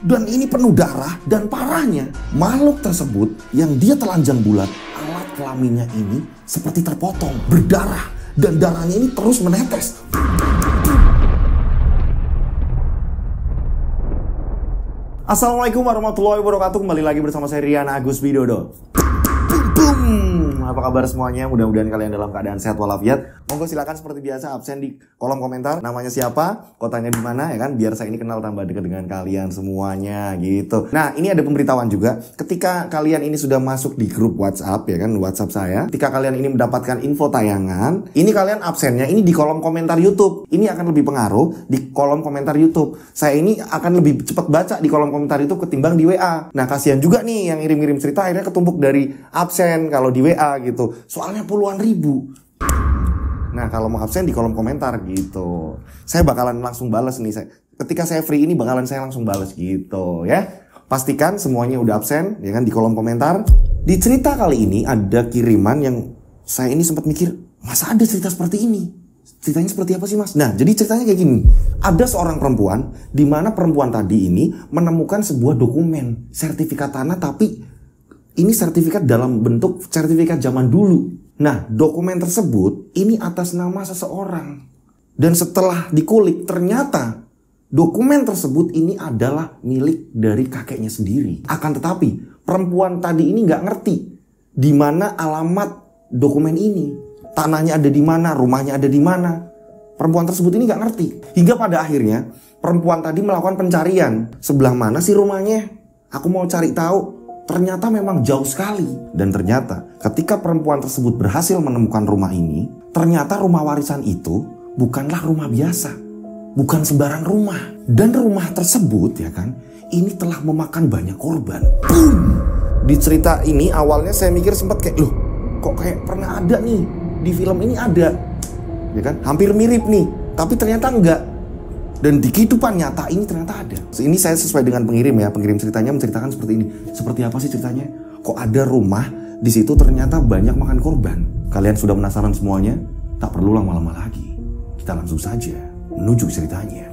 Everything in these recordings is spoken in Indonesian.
Dan ini penuh darah, dan parahnya makhluk tersebut yang dia telanjang bulat, alat kelaminnya ini seperti terpotong, berdarah, dan darahnya ini terus menetes. Assalamualaikum warahmatullahi wabarakatuh. Kembali lagi bersama saya Rian Agus Widodo. Apa kabar semuanya? Mudah-mudahan kalian dalam keadaan sehat walafiat. Monggo silakan seperti biasa absen di kolom komentar. Namanya siapa? Kotanya di mana ya kan? Biar saya ini kenal tambah dekat dengan kalian semuanya gitu. Nah, ini ada pemberitahuan juga. Ketika kalian ini sudah masuk di grup WhatsApp ya kan, WhatsApp saya. Ketika kalian ini mendapatkan info tayangan, ini kalian absennya ini di kolom komentar YouTube. Ini akan lebih pengaruh di kolom komentar YouTube. Saya ini akan lebih cepat baca di kolom komentar itu ketimbang di WA. Nah, kasihan juga nih yang ngirim-ngirim cerita akhirnya ketumpuk dari absen kalau di WA gitu. Soalnya puluhan ribu. Nah, kalau mau absen di kolom komentar gitu. Saya bakalan langsung balas nih. Ketika saya free ini bakalan saya langsung balas gitu ya. Pastikan semuanya udah absen ya kan di kolom komentar. Di cerita kali ini ada kiriman yang saya ini sempat mikir, masa ada cerita seperti ini? Ceritanya seperti apa sih mas? Nah, jadi ceritanya kayak gini. Ada seorang perempuan, di mana perempuan tadi ini menemukan sebuah dokumen sertifikat tanah, tapi ini sertifikat dalam bentuk sertifikat zaman dulu. Nah, dokumen tersebut ini atas nama seseorang. Dan setelah dikulik, ternyata dokumen tersebut ini adalah milik dari kakeknya sendiri. Akan tetapi, perempuan tadi ini nggak ngerti di mana alamat dokumen ini. Tanahnya ada di mana, rumahnya ada di mana. Perempuan tersebut ini nggak ngerti. Hingga pada akhirnya, perempuan tadi melakukan pencarian. Sebelah mana sih rumahnya? Aku mau cari tahu. Ternyata memang jauh sekali. Dan ternyata ketika perempuan tersebut berhasil menemukan rumah ini, ternyata rumah warisan itu bukanlah rumah biasa. Bukan sembarang rumah. Dan rumah tersebut ya kan, ini telah memakan banyak korban. Boom! Di cerita ini awalnya saya mikir sempat kayak, loh kok kayak pernah ada nih. Di film ini ada. Ya kan, hampir mirip nih. Tapi ternyata enggak. Dan di kehidupan nyata ini ternyata ada. Ini saya sesuai dengan pengirim ya. Pengirim ceritanya menceritakan seperti ini. Seperti apa sih ceritanya? Kok ada rumah di situ ternyata banyak makan korban? Kalian sudah penasaran semuanya? Tak perlu lama-lama lagi. Kita langsung saja menuju ceritanya.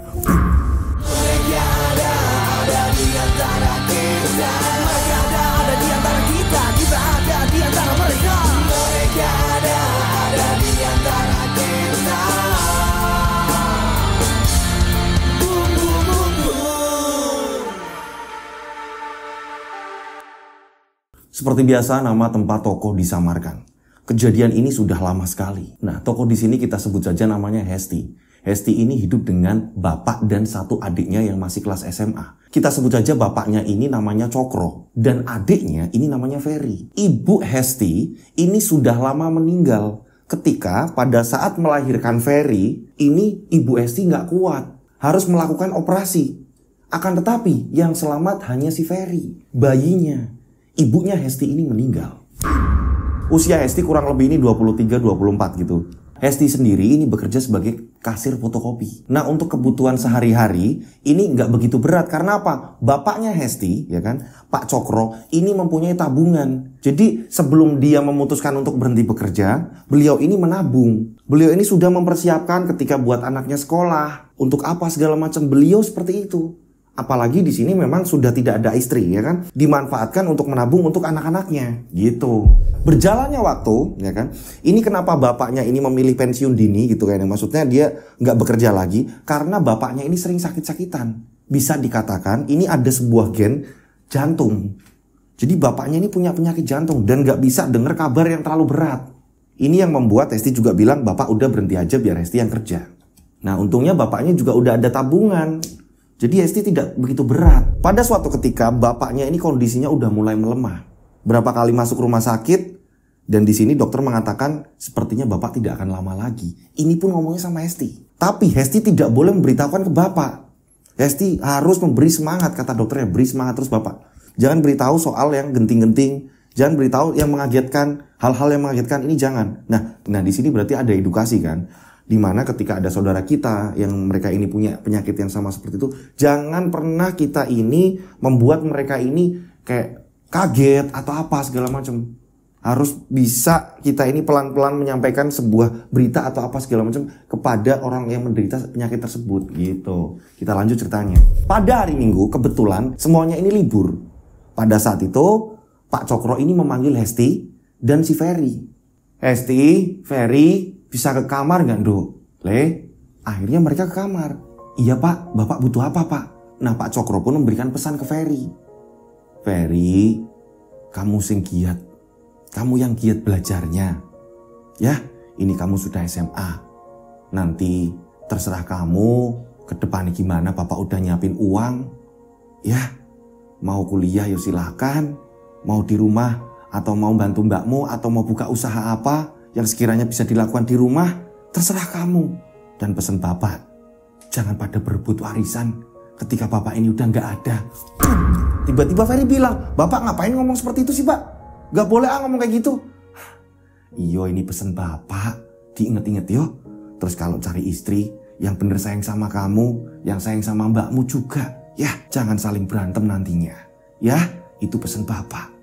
Seperti biasa, nama tempat tokoh disamarkan. Kejadian ini sudah lama sekali. Nah, tokoh di sini kita sebut saja namanya Hesti. Hesti ini hidup dengan bapak dan satu adiknya yang masih kelas SMA. Kita sebut saja bapaknya ini namanya Cokro. Dan adiknya ini namanya Ferry. Ibu Hesti ini sudah lama meninggal. Ketika pada saat melahirkan Ferry, ini ibu Hesti nggak kuat. Harus melakukan operasi. Akan tetapi, yang selamat hanya si Ferry, bayinya. Ibunya Hesti ini meninggal. Usia Hesti kurang lebih ini 23-24 gitu. Hesti sendiri ini bekerja sebagai kasir fotokopi. Nah, untuk kebutuhan sehari-hari ini nggak begitu berat. Karena apa? Bapaknya Hesti, ya kan, Pak Cokro, ini mempunyai tabungan. Jadi sebelum dia memutuskan untuk berhenti bekerja, beliau ini menabung. Beliau ini sudah mempersiapkan ketika buat anaknya sekolah. Untuk apa segala macam, beliau seperti itu. Apalagi di sini memang sudah tidak ada istri ya kan, dimanfaatkan untuk menabung untuk anak-anaknya gitu. Berjalannya waktu ya kan, ini kenapa bapaknya ini memilih pensiun dini gitu kan, maksudnya dia nggak bekerja lagi karena bapaknya ini sering sakit-sakitan. Bisa dikatakan ini ada sebuah gen jantung. Jadi bapaknya ini punya penyakit jantung dan nggak bisa dengar kabar yang terlalu berat. Ini yang membuat Hesti juga bilang bapak udah berhenti aja biar Hesti yang kerja. Nah, untungnya bapaknya juga udah ada tabungan. Jadi Hesti tidak begitu berat. Pada suatu ketika bapaknya ini kondisinya udah mulai melemah. Berapa kali masuk rumah sakit dan di sini dokter mengatakan sepertinya bapak tidak akan lama lagi. Ini pun ngomongnya sama Hesti. Tapi Hesti tidak boleh memberitahukan ke bapak. Hesti harus memberi semangat, kata dokternya, beri semangat terus bapak. Jangan beritahu soal yang genting-genting, jangan beritahu yang mengagetkan, hal-hal yang mengagetkan ini jangan. Nah di sini berarti ada edukasi kan. Dimana ketika ada saudara kita yang mereka ini punya penyakit yang sama seperti itu, jangan pernah kita ini membuat mereka ini kayak kaget atau apa segala macam. Harus bisa kita ini pelan-pelan menyampaikan sebuah berita atau apa segala macam kepada orang yang menderita penyakit tersebut gitu. Kita lanjut ceritanya. Pada hari Minggu kebetulan semuanya ini libur. Pada saat itu Pak Cokro ini memanggil Hesti dan si Ferry. Hesti, Ferry, bisa ke kamar gak, Nduk? Akhirnya mereka ke kamar. Iya Pak, Bapak butuh apa Pak? Nah Pak Cokro pun memberikan pesan ke Ferry. Ferry, kamu sing giat. Kamu yang giat belajarnya. Ya, ini kamu sudah SMA. Nanti terserah kamu ke depannya gimana, Bapak udah nyiapin uang. Ya, mau kuliah ya silakan. Mau di rumah atau mau bantu mbakmu atau mau buka usaha apa yang sekiranya bisa dilakukan di rumah, terserah kamu. Dan pesan Bapak, jangan pada berebut warisan ketika Bapak ini udah gak ada. Tiba-tiba Ferry bilang, Bapak ngapain ngomong seperti itu sih Pak? Gak boleh ngomong kayak gitu. Iyo, ini pesan Bapak, diinget-inget yo. Terus kalau cari istri yang bener sayang sama kamu, yang sayang sama mbakmu juga, ya jangan saling berantem nantinya. Ya, itu pesan Bapak.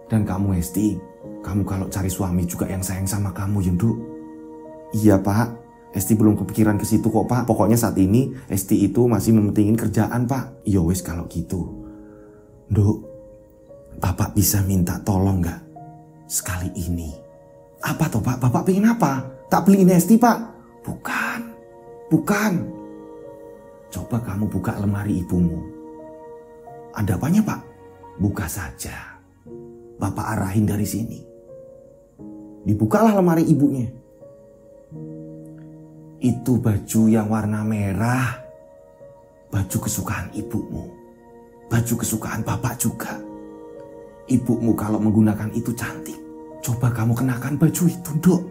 Dan kamu Hesti, kamu kalau cari suami juga yang sayang sama kamu ya Nduk. Iya Pak, Hesti belum kepikiran ke situ kok Pak. Pokoknya saat ini Hesti itu masih mementingin kerjaan Pak. Iya wes kalau gitu. Nduk, Bapak bisa minta tolong gak? Sekali ini. Apa toh Pak? Bapak pengen apa? Tak beliin Hesti Pak? Bukan. Coba kamu buka lemari ibumu. Ada apanya Pak? Buka saja. Bapak arahin dari sini. Dibukalah lemari ibunya. Itu baju yang warna merah. Baju kesukaan ibumu. Baju kesukaan Bapak juga. Ibumu kalau menggunakan itu cantik. Coba kamu kenakan baju itu, Nduk.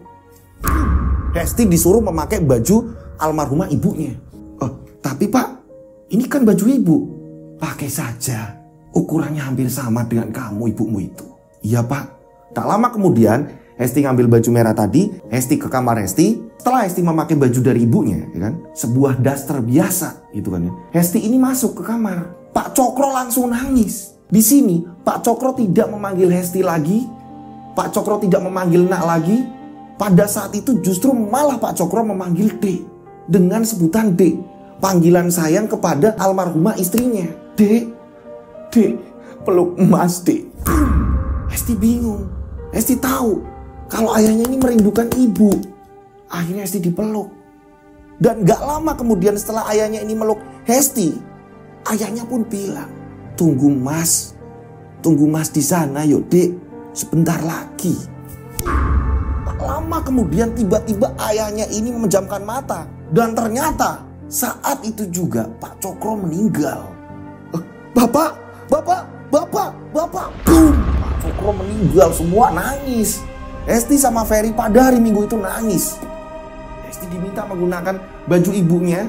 Hesti disuruh memakai baju almarhumah ibunya. Tapi Pak, ini kan baju ibu. Pakai saja. Ukurannya hampir sama dengan kamu, ibumu itu. Iya Pak. Tak lama kemudian, Hesti ngambil baju merah tadi. Hesti ke kamar Hesti. Setelah Hesti memakai baju dari ibunya, ya kan? Sebuah daster biasa, gitu kan ya. Hesti ini masuk ke kamar. Pak Cokro langsung nangis. Di sini Pak Cokro tidak memanggil Hesti lagi. Pak Cokro tidak memanggil Nak lagi. Pada saat itu justru malah Pak Cokro memanggil Dek. Dengan sebutan Dek. Panggilan sayang kepada almarhumah istrinya. Dek, peluk emas Dek. Hesti bingung. Hesti tahu kalau ayahnya ini merindukan ibu. Akhirnya Hesti dipeluk. Dan gak lama kemudian setelah ayahnya ini meluk Hesti, ayahnya pun bilang, Tunggu mas di sana yuk Dek, sebentar lagi. Tak lama kemudian tiba-tiba ayahnya ini memejamkan mata. Dan ternyata saat itu juga Pak Cokro meninggal. Bapak. Boom. Pak Cokro meninggal, semua nangis. Hesti sama Ferry pada hari Minggu itu nangis. Hesti diminta menggunakan baju ibunya.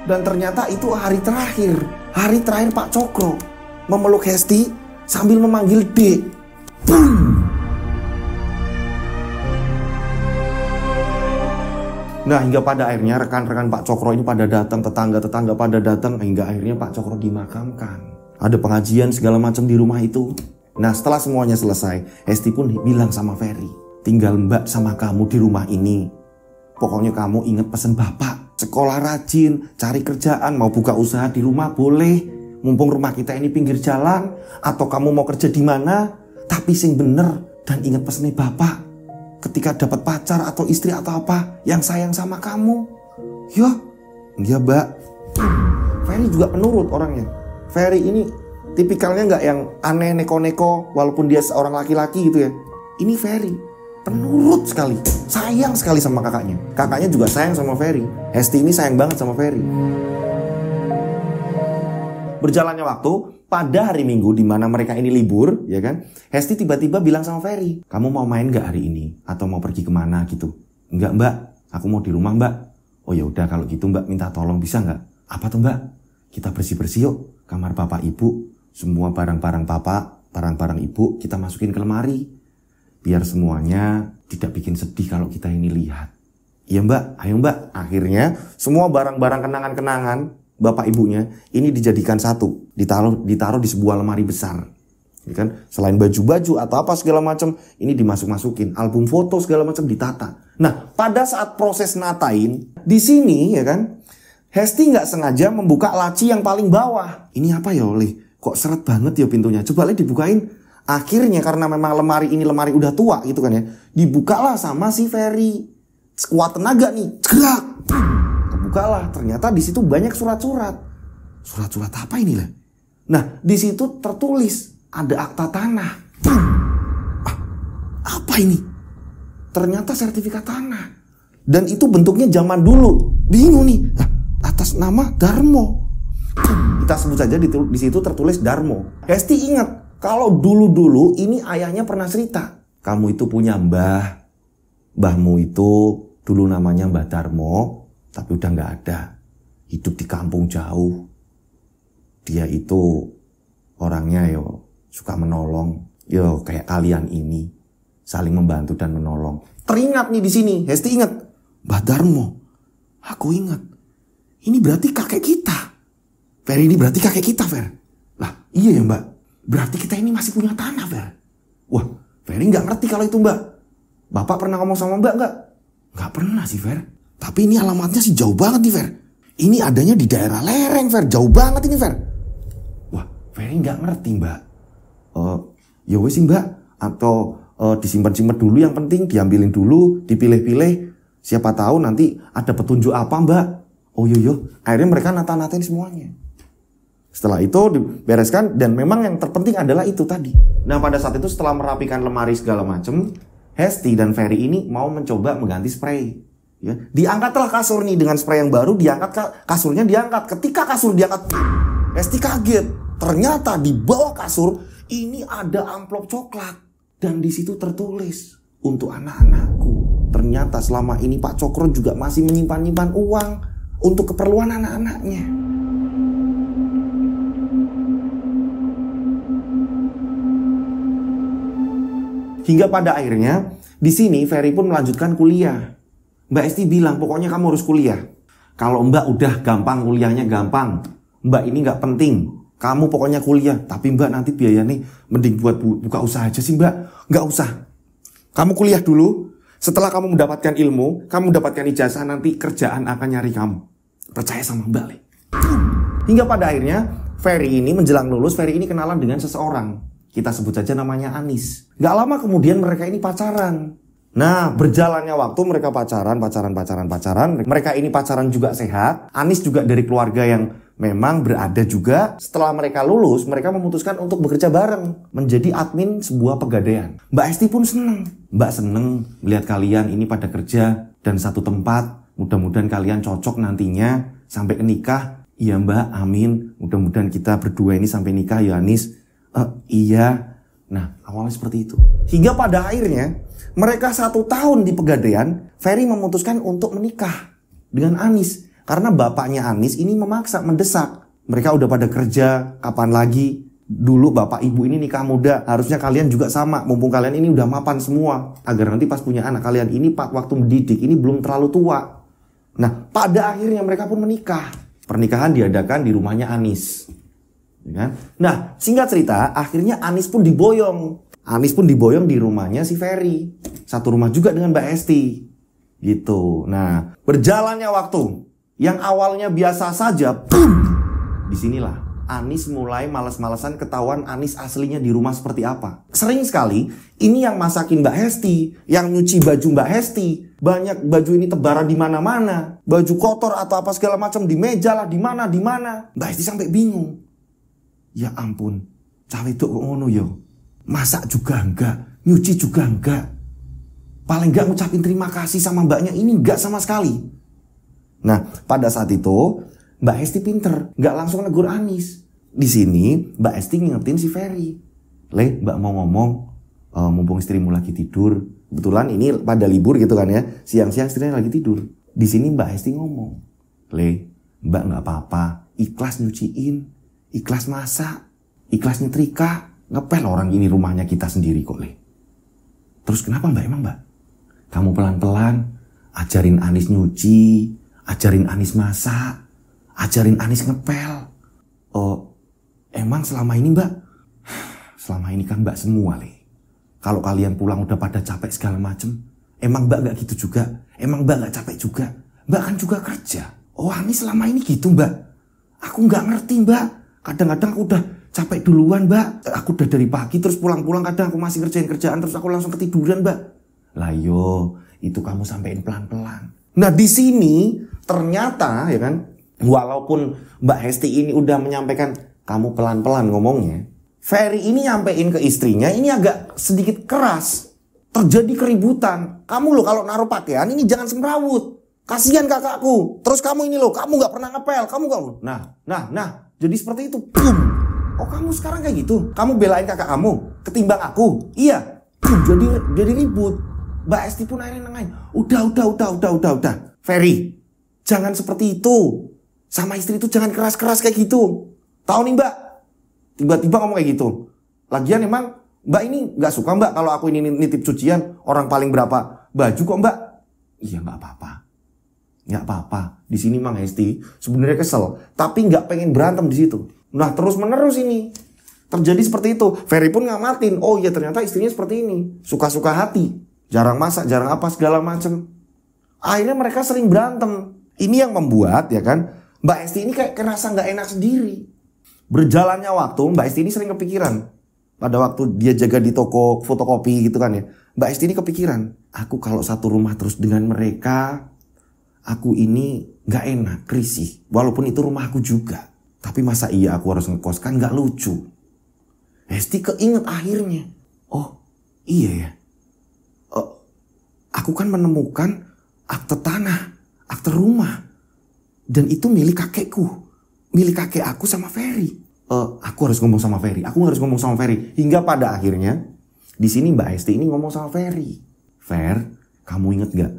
Dan ternyata itu hari terakhir. Hari terakhir Pak Cokro memeluk Hesti sambil memanggil Dek. Boom. Nah, hingga pada akhirnya rekan-rekan Pak Cokro ini pada datang, tetangga-tetangga pada datang, hingga akhirnya Pak Cokro dimakamkan. Ada pengajian segala macam di rumah itu. Nah, setelah semuanya selesai, Hesti pun bilang sama Ferry, tinggal Mbak sama kamu di rumah ini. Pokoknya kamu ingat pesan Bapak. Sekolah rajin, cari kerjaan, mau buka usaha di rumah boleh. Mumpung rumah kita ini pinggir jalan. Atau kamu mau kerja di mana. Tapi sing bener dan ingat pesannya Bapak. Ketika dapat pacar atau istri atau apa yang sayang sama kamu. Yo, iya Mbak. Ferry juga penurut orangnya. Ferry ini tipikalnya nggak yang aneh neko-neko walaupun dia seorang laki-laki gitu ya. Ini Ferry penurut sekali, sayang sekali sama kakaknya. Kakaknya juga sayang sama Ferry. Hesti ini sayang banget sama Ferry. Berjalannya waktu, pada hari Minggu di mana mereka ini libur, ya kan? Hesti tiba-tiba bilang sama Ferry, kamu mau main nggak hari ini? Atau mau pergi kemana gitu? Enggak Mbak, aku mau di rumah Mbak. Oh ya udah kalau gitu Mbak minta tolong bisa nggak? Apa tuh Mbak? Kita bersih-bersih yuk kamar Bapak Ibu. Semua barang-barang Bapak, barang-barang Ibu kita masukin ke lemari. Biar semuanya tidak bikin sedih kalau kita ini lihat. Iya Mbak, ayo Mbak. Akhirnya semua barang-barang kenangan-kenangan Bapak Ibunya ini dijadikan satu. Ditaruh di sebuah lemari besar. Ya kan? Selain baju-baju atau apa segala macam, ini dimasuk-masukin, album foto segala macam ditata. Nah, pada saat proses natain, di sini ya kan, Hesti nggak sengaja membuka laci yang paling bawah. Ini apa ya, Oleh? Kok seret banget ya pintunya? Coba Leh dibukain. Akhirnya karena memang lemari udah tua gitu kan ya, dibukalah sama si Ferry. Sekuat tenaga nih, gerak. Kebukalah. Ternyata di situ banyak surat-surat. Surat-surat apa ini lah? Nah, di situ tertulis ada akta tanah. Apa ini? Ternyata sertifikat tanah. Dan itu bentuknya zaman dulu. Bingung nih. Atas nama Darmo. Kita sebut saja di situ tertulis Darmo. Hesti ingat kalau dulu-dulu ini ayahnya pernah cerita. Kamu itu punya mbah. Mbahmu itu dulu namanya Mbah Darmo, tapi udah nggak ada. Hidup di kampung jauh. Dia itu orangnya suka menolong. Kayak kalian ini. Saling membantu dan menolong. Teringat nih di sini. Hesti ingat. Mbah Darmo. Aku ingat. Ini berarti kakek kita. Fer, ini berarti kakek kita, Fer. Lah, iya ya, Mbak. Berarti kita ini masih punya tanah, Fer. Wah, Ferry nggak ngerti kalau itu, Mbak. Bapak pernah ngomong sama Mbak nggak? Nggak pernah sih, Fer. Tapi ini alamatnya sih jauh banget nih, Fer. Ini adanya di daerah lereng, Fer. Jauh banget ini, Fer. Wah, Ferry nggak ngerti, Mbak. Ya wes sih, Mbak. Atau disimpan-simpan dulu, yang penting diambilin dulu, dipilih-pilih. Siapa tahu nanti ada petunjuk apa, Mbak. Oh yo. Akhirnya mereka nata-natain semuanya. Setelah itu dibereskan dan memang yang terpenting adalah itu tadi. Nah, pada saat itu setelah merapikan lemari segala macam, Hesti dan Ferry ini mau mencoba mengganti spray. Ya, diangkatlah kasur nih dengan spray yang baru, kasurnya diangkat. Ketika kasur diangkat, Hesti kaget. Ternyata di bawah kasur ini ada amplop coklat dan di situ tertulis untuk anak-anakku. Ternyata selama ini Pak Cokro juga masih menyimpan uang untuk keperluan anak-anaknya. Hingga pada akhirnya di sini Ferry pun melanjutkan kuliah. Mbak Esti bilang pokoknya kamu harus kuliah. Kalau Mbak udah gampang kuliahnya gampang, Mbak ini nggak penting. Kamu pokoknya kuliah. Tapi Mbak nanti biayanya mending buat buka usaha aja sih Mbak. Nggak usah. Kamu kuliah dulu. Setelah kamu mendapatkan ilmu, kamu mendapatkan ijazah, nanti kerjaan akan nyari kamu. Percaya sama Mbak Le. Hingga pada akhirnya Ferry ini menjelang lulus, Ferry ini kenalan dengan seseorang. Kita sebut saja namanya Anis. Gak lama kemudian mereka ini pacaran. Nah, berjalannya waktu mereka pacaran. Mereka ini pacaran juga sehat. Anis juga dari keluarga yang memang berada juga. Setelah mereka lulus, mereka memutuskan untuk bekerja bareng. Menjadi admin sebuah pegadaian. Mbak Esti pun seneng. Mbak seneng melihat kalian ini pada kerja dan satu tempat. Mudah-mudahan kalian cocok nantinya sampai ke nikah. Iya Mbak, amin. Mudah-mudahan kita berdua ini sampai nikah ya Anis. Iya. Nah, awalnya seperti itu. Hingga pada akhirnya mereka 1 tahun di pegadaian, Ferry memutuskan untuk menikah dengan Anis. Karena bapaknya Anis ini memaksa, mendesak. Mereka udah pada kerja, kapan lagi? Dulu bapak ibu ini nikah muda, harusnya kalian juga sama. Mumpung kalian ini udah mapan semua. Agar nanti pas punya anak kalian ini waktu mendidik ini belum terlalu tua. Nah, pada akhirnya mereka pun menikah. Pernikahan diadakan di rumahnya Anis. Ya. Nah, singkat cerita, akhirnya Anis pun diboyong. Anis pun diboyong di rumahnya si Ferry. Satu rumah juga dengan Mbak Esti. Gitu. Nah, berjalannya waktu. Yang awalnya biasa saja, boom! Disinilah Anis mulai malas-malasan ketahuan Anis aslinya di rumah seperti apa. Sering sekali, ini yang masakin Mbak Hesti, yang nyuci baju Mbak Hesti. Banyak baju ini tebaran di mana-mana. Baju kotor atau apa segala macam di meja lah, di mana. Mbak Hesti sampai bingung. Ya ampun, cawe itu ngono yo. Masak juga enggak, nyuci juga enggak. Paling enggak ngucapin terima kasih sama mbaknya ini enggak sama sekali. Nah, pada saat itu Mbak Hesti pinter, enggak langsung negur Anis. Di sini Mbak Hesti ngingetin si Ferry. Le, Mbak mau ngomong, mumpung istrimu lagi tidur. Kebetulan ini pada libur gitu kan ya. Siang-siang istrinya lagi tidur. Di sini Mbak Hesti ngomong, Le, Mbak nggak apa-apa, ikhlas nyuciin. Ikhlas masak, ikhlas nyetrika, ngepel orang ini rumahnya kita sendiri kok, Le. Terus kenapa Mbak emang Mbak? Kamu pelan-pelan ajarin Anis nyuci, ajarin Anis masak, ajarin Anis ngepel. Oh, emang selama ini Mbak? selama ini kan Mbak semua, Le. Kalau kalian pulang udah pada capek segala macem, emang Mbak gak gitu juga? Emang Mbak gak capek juga? Mbak kan juga kerja. Oh, Ani selama ini gitu, Mbak. Aku gak ngerti, Mbak. Kadang-kadang aku udah capek duluan, Mbak. Aku udah dari pagi terus pulang-pulang kadang aku masih ngerjain kerjaan terus aku langsung ketiduran, Mbak. Lah yo, itu kamu sampein pelan-pelan. Nah, di sini ternyata ya kan, walaupun Mbak Hesti ini udah menyampaikan kamu pelan-pelan ngomongnya, Ferry ini nyampein ke istrinya ini agak sedikit keras. Terjadi keributan. Kamu loh kalau naruh pakaian ini jangan semrawut. Kasihan kakakku. Terus kamu ini loh, kamu gak pernah ngepel. Kamu gak. Nah. Jadi seperti itu. Boom. Oh, kamu sekarang kayak gitu. Kamu belain kakak kamu ketimbang aku. Iya. Boom. Jadi ribut. Mbak Esti pun akhirnya nengahin. Udah. Ferry, jangan seperti itu. Sama istri itu jangan keras-keras kayak gitu. Tahu nih, Mbak? Tiba-tiba ngomong kayak gitu. Lagian emang Mbak ini gak suka, Mbak, kalau aku ini nitip cucian orang paling berapa baju kok, Mbak? Iya, gak apa-apa. Di sini Mang Hesti sebenarnya kesel, tapi gak pengen berantem di situ. Nah, terus menerus ini terjadi seperti itu. Ferry pun ngamatin. Oh iya, ternyata istrinya seperti ini. Suka-suka hati. Jarang masak, jarang apa segala macem. Akhirnya mereka sering berantem. Ini yang membuat ya kan Mbak Hesti ini kayak kerasa gak enak sendiri. Berjalannya waktu, Mbak Esti ini sering kepikiran. Pada waktu dia jaga di toko fotokopi gitu kan ya. Mbak Esti ini kepikiran. Aku kalau satu rumah terus dengan mereka, aku ini gak enak, risih. Walaupun itu rumah aku juga. Tapi masa iya aku harus ngekos, kan gak lucu. Esti keinget akhirnya. Oh iya ya. Aku kan menemukan akte tanah, akte rumah. Dan itu milik kakekku. Milik kakek aku sama Ferry. Aku harus ngomong sama Ferry. Hingga pada akhirnya di sini Mbak Hesti ini ngomong sama Ferry. Fer, kamu inget gak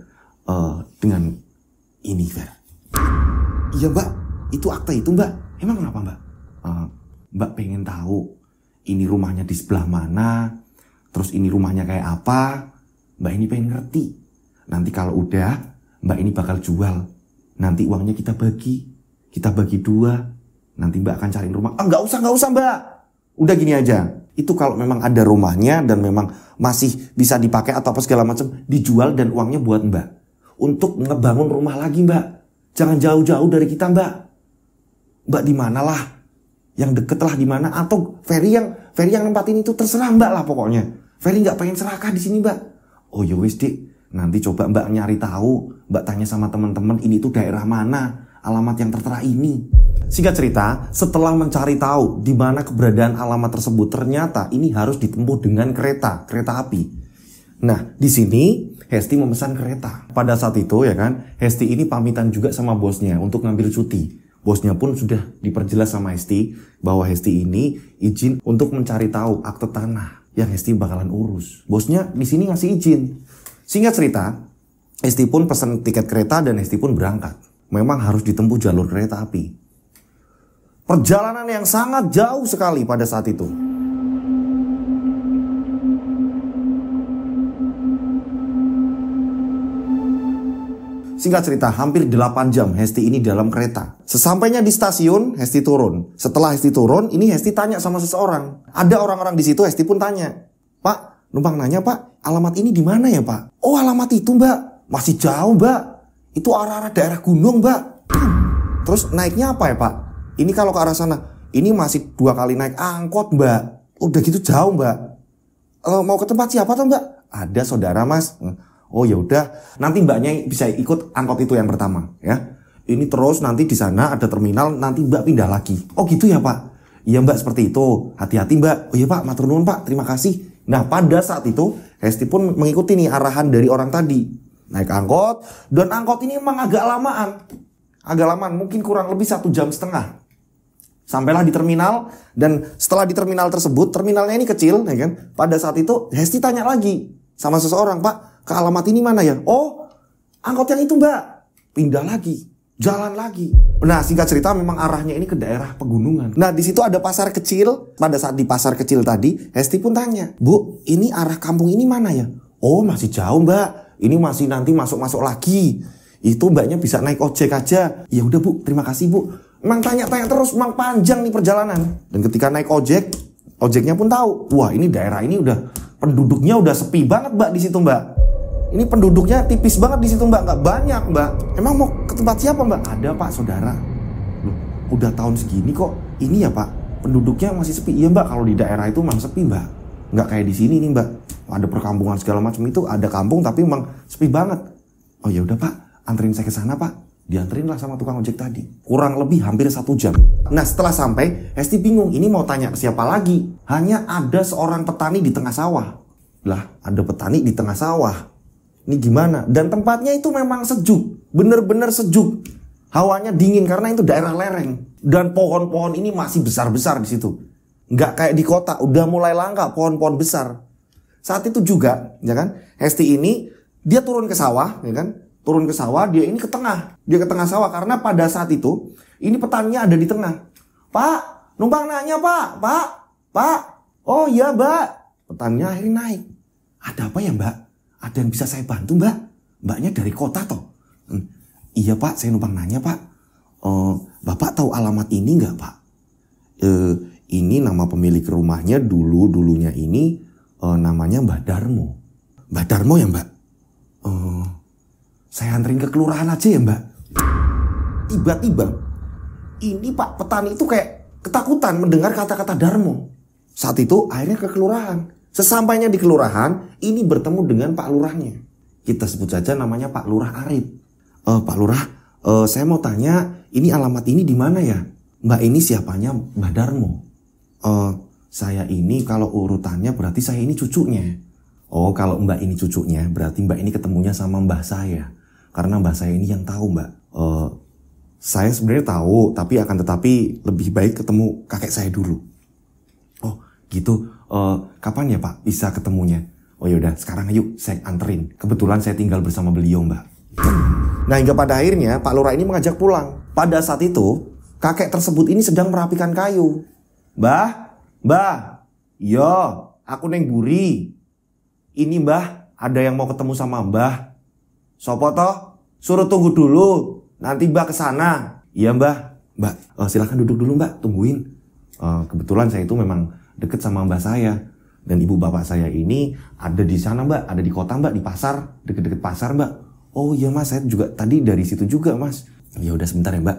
dengan ini, Fer? Iya, Mbak. Itu akte itu, Mbak. Emang kenapa, Mbak? Mbak pengen tahu ini rumahnya di sebelah mana, terus ini rumahnya kayak apa. Mbak ini pengen ngerti. Nanti kalau udah, Mbak ini bakal jual. Nanti uangnya kita bagi 2. Nanti Mbak akan cariin rumah. Nggak usah Mbak. Udah gini aja. Itu kalau memang ada rumahnya dan memang masih bisa dipakai atau apa segala macam, dijual dan uangnya buat Mbak. Untuk ngebangun rumah lagi, Mbak. Jangan jauh-jauh dari kita, Mbak. Mbak di mana lah? Yang deket lah di mana? Atau Ferry yang nempatin itu terserah Mbak lah pokoknya. Ferry nggak pengen serakah di sini, Mbak. Oh ya wis, Dik. Nanti coba Mbak nyari tahu. Mbak tanya sama teman-teman ini tuh daerah mana? Alamat yang tertera ini. Singkat cerita, setelah mencari tahu di mana keberadaan alamat tersebut, ternyata ini harus ditempuh dengan kereta api. Nah, di sini Hesti memesan kereta. Pada saat itu ya kan, Hesti ini pamitan juga sama bosnya untuk ngambil cuti. Bosnya pun sudah diperjelas sama Hesti bahwa Hesti ini izin untuk mencari tahu akte tanah yang Hesti bakalan urus. Bosnya di sini ngasih izin. Singkat cerita, Hesti pun pesan tiket kereta dan Hesti pun berangkat. Memang harus ditempuh jalur kereta api. Perjalanan yang sangat jauh sekali pada saat itu. Singkat cerita, hampir 8 jam Hesti ini dalam kereta. Sesampainya di stasiun, Hesti turun. Setelah Hesti turun, ini Hesti tanya sama seseorang. Ada orang-orang di situ, Hesti pun tanya. Pak, numpang nanya, Pak, alamat ini di mana ya, Pak? Oh, alamat itu, Mbak. Masih jauh, Mbak. Itu arah-arah daerah gunung, Mbak. Terus naiknya apa ya, Pak? Ini kalau ke arah sana, ini masih 2 kali naik angkot, Mbak. Udah gitu jauh, Mbak. Mau ke tempat siapa tuh, Mbak? Ada saudara, Mas. Oh ya udah, nanti Mbaknya bisa ikut angkot itu yang pertama, ya. Ini terus nanti di sana ada terminal, nanti Mbak pindah lagi. Oh gitu ya, Pak? Iya, Mbak, seperti itu. Hati-hati, Mbak. Oh iya, Pak, matur nuwun, Pak. Terima kasih. Nah, pada saat itu Hesti pun mengikuti nih arahan dari orang tadi. Naik angkot, dan angkot ini emang agak lamaan, mungkin kurang lebih 1,5 jam. Sampailah di terminal, dan setelah di terminal tersebut, terminalnya ini kecil, ya kan? Pada saat itu Hesti tanya lagi sama seseorang, Pak, ke alamat ini mana ya? Oh, angkot yang itu, Mbak. Pindah lagi, jalan lagi. Nah, singkat cerita memang arahnya ini ke daerah pegunungan. Nah, di situ ada pasar kecil. Pada saat di pasar kecil tadi, Hesti pun tanya, Bu, ini arah kampung ini mana ya? Oh, masih jauh, Mbak. Ini masih nanti masuk lagi. Itu Mbaknya bisa naik ojek aja. Ya udah, Bu, terima kasih, Bu. Emang tanya-tanya terus, emang panjang nih perjalanan. Dan ketika naik ojek, Ojeknya pun tahu, wah ini daerah ini udah penduduknya udah sepi banget mbak di situ mbak. Ini penduduknya tipis banget di situ mbak, nggak banyak mbak. Emang mau ke tempat siapa mbak? Ada pak saudara. Loh, udah tahun segini kok ini ya pak, penduduknya masih sepi. Iya mbak, kalau di daerah itu memang sepi mbak. Nggak kayak di sini nih mbak. Ada perkampungan segala macam itu, ada kampung tapi memang sepi banget. Oh ya udah pak, anterin saya ke sana pak. Dianterin lah sama tukang ojek tadi. Kurang lebih hampir 1 jam. Nah setelah sampai, Hesti bingung. Ini mau tanya ke siapa lagi? Hanya ada seorang petani di tengah sawah. Lah, ada petani di tengah sawah. Ini gimana? Dan tempatnya itu memang sejuk. Bener-bener sejuk. Hawanya dingin karena itu daerah lereng. Dan pohon-pohon ini masih besar-besar di situ. Nggak kayak di kota. Udah mulai langka pohon-pohon besar. Saat itu juga, ya kan? Hesti ini, dia turun ke sawah, ya kan? Turun ke sawah, dia ini ke tengah. Dia ke tengah sawah karena pada saat itu ini petaninya ada di tengah. Pak, numpang nanya pak. Pak. Oh iya mbak. Petaninya akhirnya naik. Ada apa ya mbak? Ada yang bisa saya bantu mbak? Mbaknya dari kota toh? Iya pak, saya numpang nanya pak. Bapak tahu alamat ini nggak pak? Ini nama pemilik rumahnya dulunya ini namanya Mbak Darmo. Mbak Darmo ya mbak? Saya anterin ke kelurahan aja ya mbak. Tiba-tiba ini pak petani itu kayak ketakutan mendengar kata-kata Darmo. Saat itu akhirnya ke kelurahan. Sesampainya di kelurahan, ini bertemu dengan Pak Lurahnya. Kita sebut saja namanya Pak Lurah Arif. Pak Lurah, saya mau tanya, ini alamat ini di mana ya? Mbak ini siapanya Mbak Darmo? Saya ini kalau urutannya berarti saya ini cucunya. Oh kalau mbak ini cucunya, berarti mbak ini ketemunya sama mbah saya. Karena mbah saya ini yang tahu mbak. Saya sebenarnya tahu, tapi lebih baik ketemu kakek saya dulu. Oh gitu, kapan ya pak bisa ketemunya? Oh yaudah, sekarang ayo saya anterin. Kebetulan saya tinggal bersama beliau mbak. Nah hingga pada akhirnya Pak Lurah ini mengajak pulang. Pada saat itu, kakek tersebut ini sedang merapikan kayu. Mbah, yo, aku neng buri. Ini mbah, ada yang mau ketemu sama mbah. Sopo toh? Suruh tunggu dulu. Nanti mbah kesana. Iya mbah. Mbak, silakan duduk dulu mbak, tungguin. Kebetulan saya itu memang deket sama mbah saya. Dan ibu bapak saya ini ada di sana mbak, ada di kota mbak, di pasar, deket-deket pasar mbak. Oh iya mas, saya juga tadi dari situ juga mas. Ya udah sebentar ya mbak.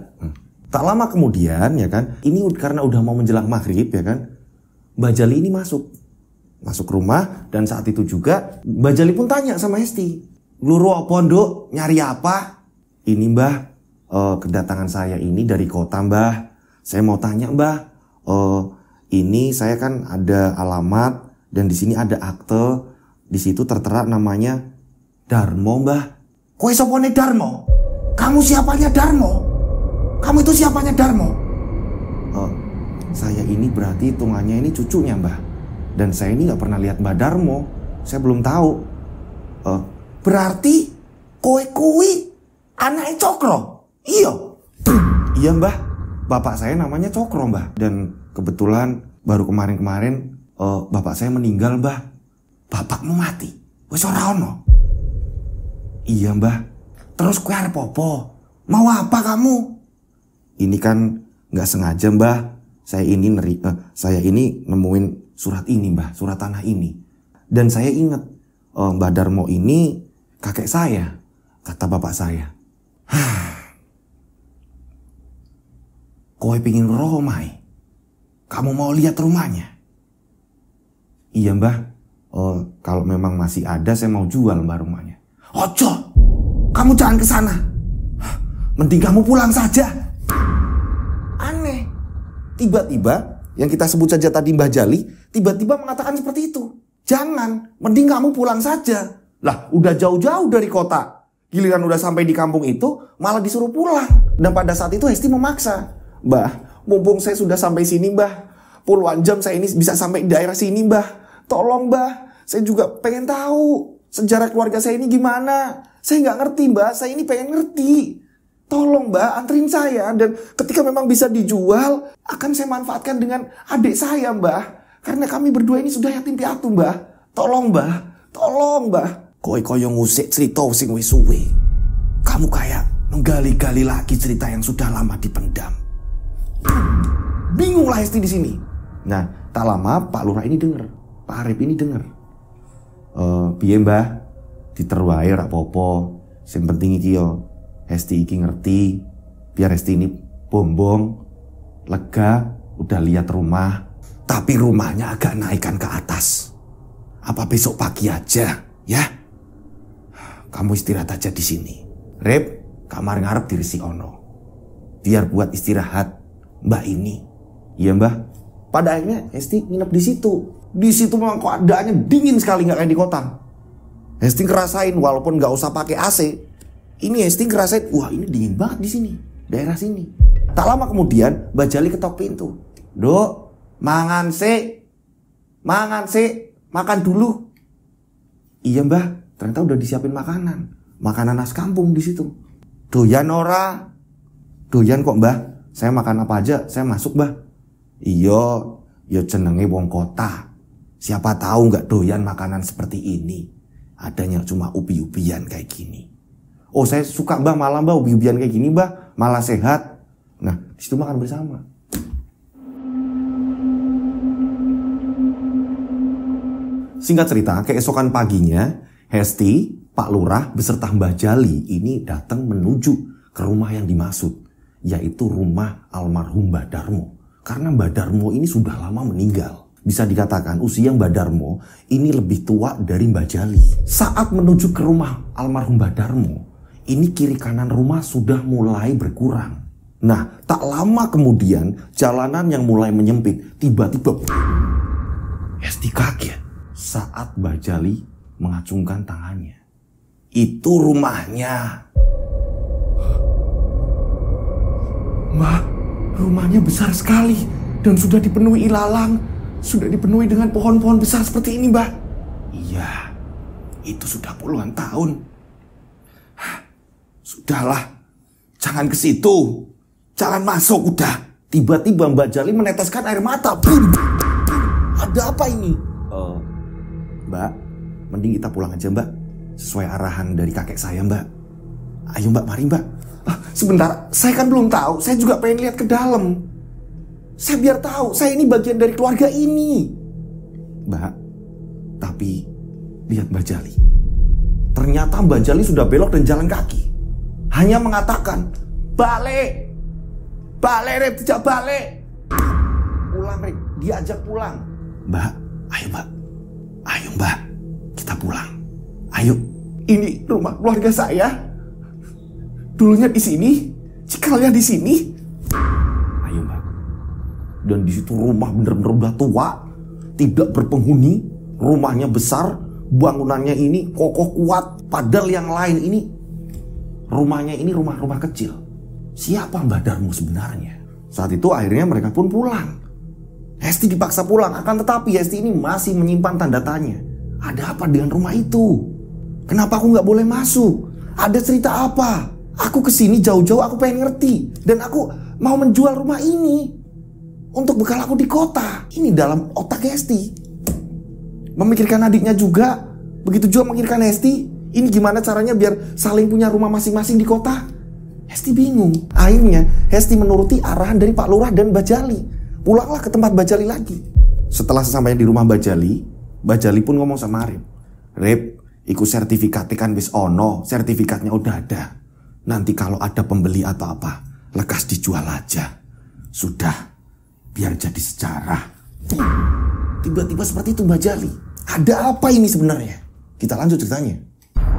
Tak lama kemudian ya kan, ini karena udah mau menjelang maghrib ya kan, Mbak Jali ini masuk rumah. Dan saat itu juga Mbak Jali pun tanya sama Hesti, "Luru apa nduk? Nyari apa?" "Ini mbah, kedatangan saya ini dari kota mbah. Saya mau tanya mbah, ini saya kan ada alamat dan di sini ada akte. Di situ tertera namanya Darmo mbah." "Kowe sopone Darmo? Kamu siapanya Darmo? Kamu itu siapanya Darmo?" "Saya ini berarti hitungannya ini cucunya mbah. Dan saya ini gak pernah lihat Mbah Darmo. Saya belum tahu." "Berarti kowe kuwi anaknya Cokro?" "Iya." "Iya mbah, bapak saya namanya Cokro mbah. Dan kebetulan baru kemarin-kemarin bapak saya meninggal mbah." "Bapakmu mati? Wis ora ono?" "Iya mbah." "Terus kowe arep apa? Mau apa kamu?" "Ini kan gak sengaja mbah. Saya ini nemuin surat ini mbah, surat tanah ini. Dan saya ingat Mbah Darmo ini kakek saya," kata bapak saya. "Kowe pingin roh omai? Kamu mau lihat rumahnya?" "Iya mbah, kalau memang masih ada saya mau jual mbah rumahnya." "Ojo, kamu jangan ke sana. Mending kamu pulang saja." Aneh. Tiba-tiba, yang kita sebut saja tadi Mbah Jali, tiba-tiba mengatakan seperti itu. "Jangan, mending kamu pulang saja." Lah, udah jauh-jauh dari kota. Giliran udah sampai di kampung itu, malah disuruh pulang. Dan pada saat itu Hesti memaksa. "Mbah, mumpung saya sudah sampai sini mbah. Puluhan jam saya ini bisa sampai di daerah sini mbah. Tolong mbah, saya juga pengen tahu sejarah keluarga saya ini gimana. Saya nggak ngerti mbah, saya ini pengen ngerti. Tolong mbah, anterin saya. Dan ketika memang bisa dijual, akan saya manfaatkan dengan adik saya mbah. Karena kami berdua ini sudah yatim piatu mbah. Tolong mbah, tolong mbah." "Kowe koyo ngusik cerita sing wis suwe. Kamu kayak menggali-gali lagi cerita yang sudah lama dipendam." Bingung lah Hesti di sini. Nah, tak lama Pak Lurah ini denger, Pak Arif ini denger. Piye Mbah, diteru wae ora apa-apa. Sing penting iki yo Hesti iki ngerti, biar Hesti ini bombong, lega, udah lihat rumah. Tapi rumahnya agak naikkan ke atas. Apa besok pagi aja, ya? Kamu istirahat aja di sini. Rip, kamar ngarep dirisi ono. Biar buat istirahat Mbak ini. Iya Mbah. Pada akhirnya Hesti nginep di situ. Di situ memang keadaannya dingin sekali, nggak kayak di kota. Hesti ngerasain walaupun nggak usah pakai AC. Ini Hesti ngerasain, wah ini dingin banget di sini, daerah sini. Tak lama kemudian Mbak Jali ketok pintu. Dok, mangan sih, makan dulu. Iya Mbah, ternyata udah disiapin makanan khas kampung di situ. Doyan ora? Doyan kok Mbah. Saya makan apa aja, saya masuk Mbah. Iya, ya jenenge wong kota. Siapa tahu nggak doyan makanan seperti ini. Adanya cuma ubi-ubian kayak gini. Oh saya suka Mbah, malah Mbah ubi-ubian kayak gini Mbah, malah sehat. Nah di situ makan bersama. Singkat cerita, keesokan paginya Hesti, Pak Lurah beserta Mbah Jali ini datang menuju ke rumah yang dimaksud, yaitu rumah almarhum Mbah Darmo. Karena Mbah Darmo ini sudah lama meninggal. Bisa dikatakan usia Mbah Darmo ini lebih tua dari Mbah Jali. Saat menuju ke rumah almarhum Mbah Darmo, ini kiri kanan rumah sudah mulai berkurang. Nah, tak lama kemudian jalanan yang mulai menyempit, tiba-tiba Hesti kaget saat Mbah Jali mengacungkan tangannya. Itu rumahnya. Mbah, rumahnya besar sekali dan sudah dipenuhi ilalang. Sudah dipenuhi dengan pohon-pohon besar seperti ini, Mbah. Iya, itu sudah puluhan tahun. Sudahlah, jangan ke situ. Jangan masuk, udah. Tiba-tiba Mbak Jali meneteskan air mata. Bum. Ada apa ini? Mbak, mending kita pulang aja, Mbak. Sesuai arahan dari kakek saya, Mbak. Ayo, Mbak, mari, Mbak. Sebentar, saya kan belum tahu. Saya juga pengen lihat ke dalam. Saya biar tahu, saya ini bagian dari keluarga ini. Mbak, tapi lihat Mbak Jali. Ternyata Mbak Jali sudah belok dan jalan kaki. Hanya mengatakan, balik, Rip, tidak balik. Pulang, Rip, diajak pulang. Mbak, ayo Mbak, kita pulang. Ayo, ini rumah keluarga saya. Dulunya di sini, cikalnya di sini. Ayo Mbak. Dan di situ rumah bener-bener udah tua, tidak berpenghuni, rumahnya besar, bangunannya ini kokoh kuat. Padahal yang lain ini rumahnya ini rumah-rumah kecil. Siapa Mbah Darmo sebenarnya? Saat itu akhirnya mereka pun pulang. Hesti dipaksa pulang, akan tetapi Hesti ini masih menyimpan tanda tanya. Ada apa dengan rumah itu? Kenapa aku nggak boleh masuk? Ada cerita apa? Aku kesini jauh-jauh, aku pengen ngerti. Dan aku mau menjual rumah ini untuk bekal aku di kota. Ini dalam otak Hesti. Memikirkan adiknya juga. Begitu juga memikirkan Hesti. Ini gimana caranya biar saling punya rumah masing-masing di kota. Hesti bingung. Akhirnya Hesti menuruti arahan dari Pak Lurah dan Mbah Jali. Pulanglah ke tempat Mbah Jali lagi. Setelah sesampainya di rumah Mbah Jali pun ngomong sama Rip. Rip, ikut sertifikatnya kan wis ono. Sertifikatnya udah ada. Nanti kalau ada pembeli atau apa, lekas dijual aja. Sudah, biar jadi sejarah. Tiba-tiba seperti itu Mbah Jali. Ada apa ini sebenarnya? Kita lanjut ceritanya.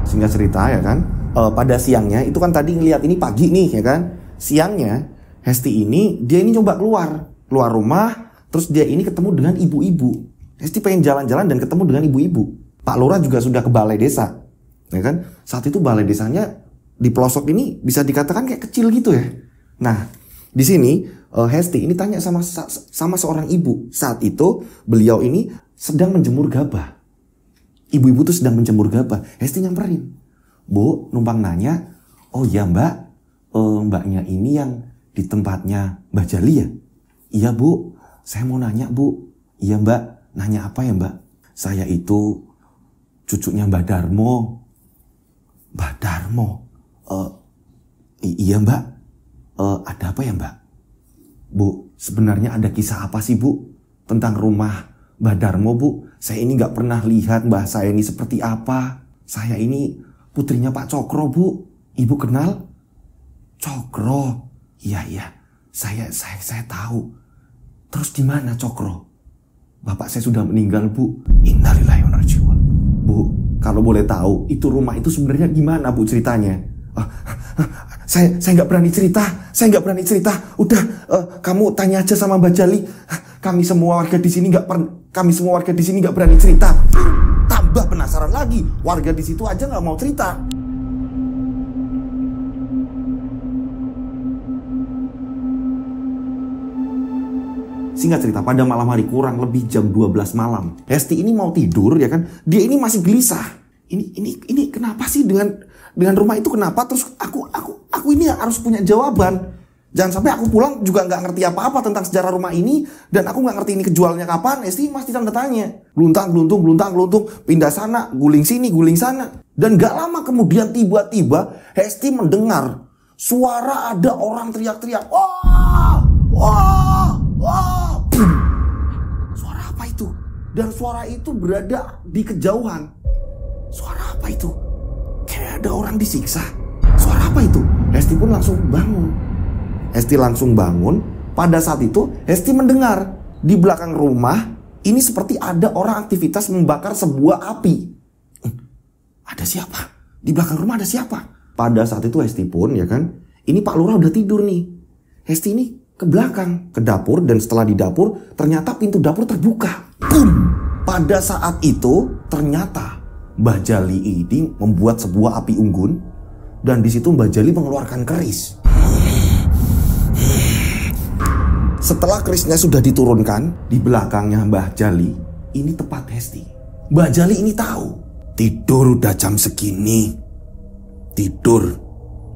Singkat cerita ya kan, pada siangnya itu kan tadi ngelihat ini pagi nih ya kan. Siangnya Hesti ini dia ini coba keluar rumah, terus dia ini ketemu dengan ibu-ibu. Hesti pengen jalan-jalan dan ketemu dengan ibu-ibu. Pak Lurah juga sudah ke balai desa, ya kan? Saat itu balai desanya di pelosok ini bisa dikatakan kayak kecil gitu ya. Nah, di sini Hesti ini tanya sama seorang ibu. Saat itu beliau ini sedang menjemur gabah. Ibu-ibu tuh sedang menjemur gabah. Hesti nyamperin. Bu, numpang nanya. Oh iya Mbak, mbaknya ini yang di tempatnya Mbah Jali ya? Iya Bu, saya mau nanya Bu. Iya Mbak, nanya apa ya Mbak? Saya itu cucunya Mbah Darmo. Mbah Darmo? Iya Mbak. Ada apa ya Mbak? Bu, sebenarnya ada kisah apa sih Bu? tentang rumah Mbah Darmo, Bu. Saya ini nggak pernah lihat mbah saya ini seperti apa. Saya ini putrinya Pak Cokro, Bu. Ibu kenal? Cokro? Iya. Saya tahu. Terus di mana Cokro? Bapak saya sudah meninggal, Bu. Innalillahi wa inna ilaihi raji'un. Bu, kalau boleh tahu, itu rumah itu sebenarnya gimana, Bu, ceritanya? Saya nggak berani cerita. Udah, kamu tanya aja sama Mbak Jali. Kami semua warga di sini nggak berani cerita. Tambah penasaran lagi. Warga di situ aja nggak mau cerita. Singkat cerita, pada malam hari kurang lebih jam 12 malam, Hesti ini mau tidur, ya kan? Dia ini masih gelisah. Ini kenapa sih dengan rumah itu kenapa? Terus aku ini harus punya jawaban. Jangan sampai aku pulang juga nggak ngerti apa-apa tentang sejarah rumah ini, dan aku nggak ngerti ini kejualnya kapan. Hesti masih tanda tanya. Gluntung, pindah sana, guling sini, guling sana. Dan nggak lama kemudian tiba-tiba Hesti mendengar suara ada orang teriak-teriak. Wah! Suara apa itu? Dan suara itu berada di kejauhan. Suara apa itu? Kayak ada orang disiksa. Suara apa itu? Hesti pun langsung bangun. Pada saat itu Hesti mendengar di belakang rumah ini seperti ada orang aktivitas membakar sebuah api. Ada siapa? Di belakang rumah ada siapa? Pada saat itu Hesti pun, ya kan, ini Pak Lurah udah tidur nih. Hesti ini ke belakang, ke dapur, dan setelah di dapur ternyata pintu dapur terbuka. Boom! Pada saat itu ternyata Mbah Jali ini membuat sebuah api unggun, dan di situ Mbah Jali mengeluarkan keris. Setelah kerisnya sudah diturunkan, di belakangnya Mbah Jali ini tepat Hesti. Mbah Jali ini tahu, tidur udah jam segini. Tidur,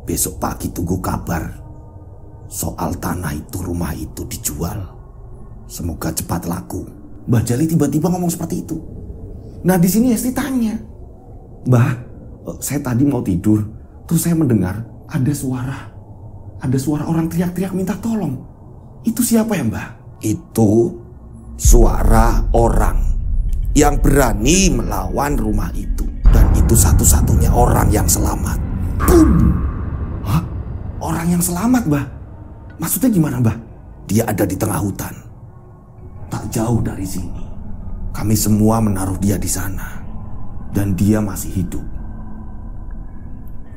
besok pagi tunggu kabar. Soal tanah itu, rumah itu dijual. Semoga cepat laku. Mbah Jali tiba-tiba ngomong seperti itu. Nah, di sini Hesti tanya, Mbah, saya tadi mau tidur, terus saya mendengar ada suara orang teriak-teriak minta tolong. Itu siapa ya, Mbah? Itu suara orang yang berani melawan rumah itu, dan itu satu-satunya orang yang selamat. Boom! Hah? Orang yang selamat, Mbah? Maksudnya gimana, Mbah? Dia ada di tengah hutan, tak jauh dari sini. Kami semua menaruh dia di sana, dan dia masih hidup.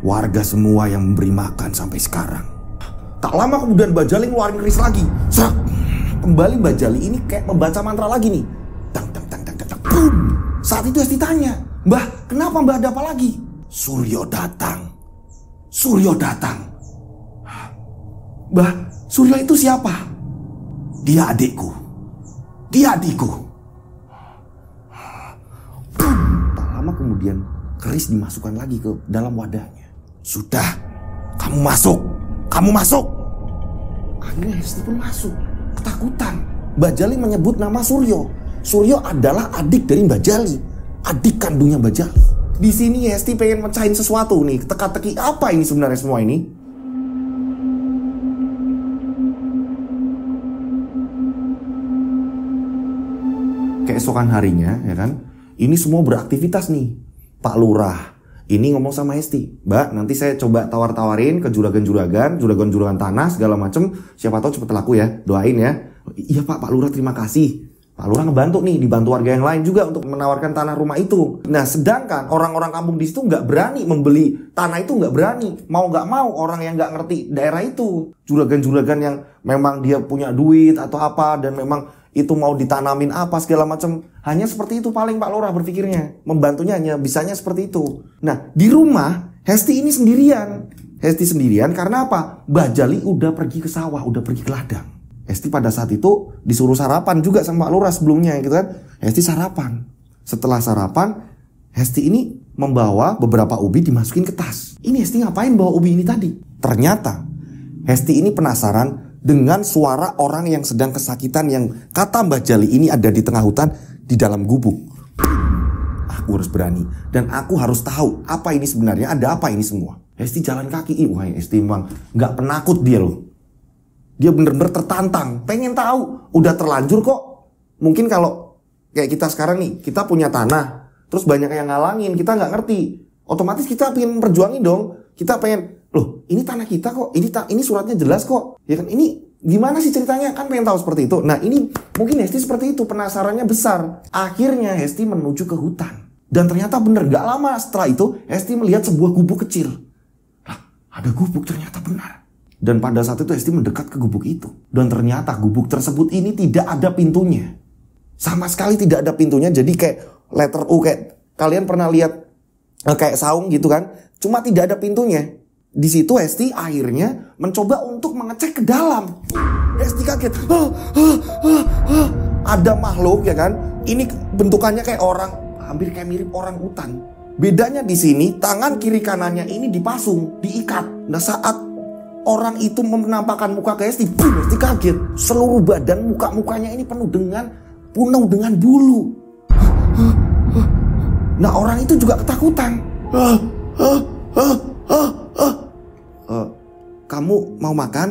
Warga semua yang memberi makan sampai sekarang. Tak lama kemudian Mbah Jali ngeluarin keris lagi. Serak! Kembali Mbah Jali ini kayak membaca mantra lagi nih. Tang. Boom! Saat itu Hesti tanya, Mbah, kenapa Mbah, ada apa lagi? Suryo datang. Mbah, Suryo itu siapa? Dia adikku. Boom! Tak lama kemudian keris dimasukkan lagi ke dalam wadahnya. Sudah, kamu masuk. Akhirnya Hesti pun masuk, ketakutan. Mbah Jali menyebut nama Suryo. Suryo adalah adik dari Mbah Jali, adik kandungnya Mbah Jali. Di sini Hesti pengen mecahin sesuatu nih, teka-teki apa ini sebenarnya semua ini. Keesokan harinya, ya kan, ini semua beraktivitas nih. Pak Lurah ini ngomong sama Hesti, Mbak, nanti saya coba tawar-tawarin ke juragan tanah segala macem. Siapa tahu cepet laku ya, doain ya. Iya Pak Lurah, terima kasih. Pak Lurah ngebantu nih, dibantu warga yang lain juga untuk menawarkan tanah rumah itu. Nah, sedangkan orang-orang kampung di situ nggak berani membeli tanah itu, nggak berani. Mau nggak mau orang yang nggak ngerti daerah itu, juragan yang memang dia punya duit atau apa, dan memang itu mau ditanamin apa segala macam. Hanya seperti itu paling Pak Lurah berpikirnya. Membantunya hanya bisanya seperti itu. Nah, di rumah Hesti ini sendirian. Hesti sendirian karena apa? Mbah Jali udah pergi ke sawah, udah pergi ke ladang. Hesti pada saat itu disuruh sarapan juga sama Pak Lurah sebelumnya, gitu kan. Hesti sarapan. Setelah sarapan, Hesti ini membawa beberapa ubi dimasukin ke tas. Ini Hesti ngapain bawa ubi ini tadi? Ternyata Hesti ini penasaran dengan suara orang yang sedang kesakitan, yang kata Mbah Jali ini ada di tengah hutan di dalam gubuk. Aku harus berani dan aku harus tahu apa ini sebenarnya, ada apa ini semua. Hesti jalan kaki. Wah, Hesti memang gak penakut dia loh. Dia bener-bener tertantang, pengen tahu. Udah terlanjur kok Mungkin kalau kayak kita sekarang nih, kita punya tanah, terus banyak yang ngalangin, kita nggak ngerti. Otomatis kita pengen perjuangin dong. Kita pengen, loh ini tanah kita kok, ini suratnya jelas kok. Ya kan, ini gimana sih ceritanya? Kan pengen tahu seperti itu. Nah ini mungkin Hesti seperti itu, penasarannya besar. Akhirnya Hesti menuju ke hutan. Dan ternyata bener, gak lama setelah itu Hesti melihat sebuah gubuk kecil. Lah, ada gubuk, ternyata benar. Dan pada saat itu Hesti mendekat ke gubuk itu. Dan ternyata gubuk tersebut ini tidak ada pintunya. Sama sekali tidak ada pintunya. Jadi kayak letter U, kayak kalian pernah lihat kayak saung gitu kan. Cuma tidak ada pintunya. Di situ Hesti akhirnya mencoba untuk mengecek ke dalam. Hesti kaget. Ada makhluk ya kan. Ini bentukannya kayak orang, hampir kayak mirip orang hutan. Bedanya di sini tangan kiri kanannya ini dipasung, diikat. Nah saat orang itu menampakkan muka ke Hesti, Hesti kaget. Seluruh badan mukanya ini penuh dengan bulu. Nah orang itu juga ketakutan. Kamu mau makan?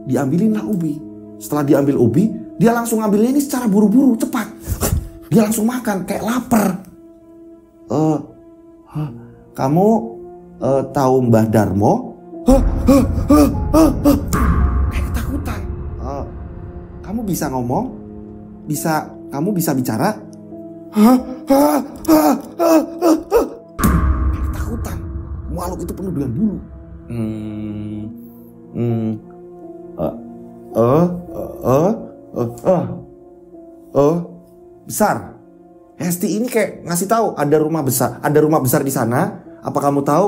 Diambilinlah ubi. Setelah diambil ubi, dia langsung ngambilnya ini secara buru-buru, cepat. Dia langsung makan, kayak lapar. Kamu tahu Mbah Darmo? Kayak ketakutan. Kamu bisa ngomong? Kamu bisa bicara? Kayak ketakutan. Makhluk itu penuh dengan bulu. Besar. Hesti ini kayak ngasih tahu ada rumah besar di sana. Apa kamu tahu?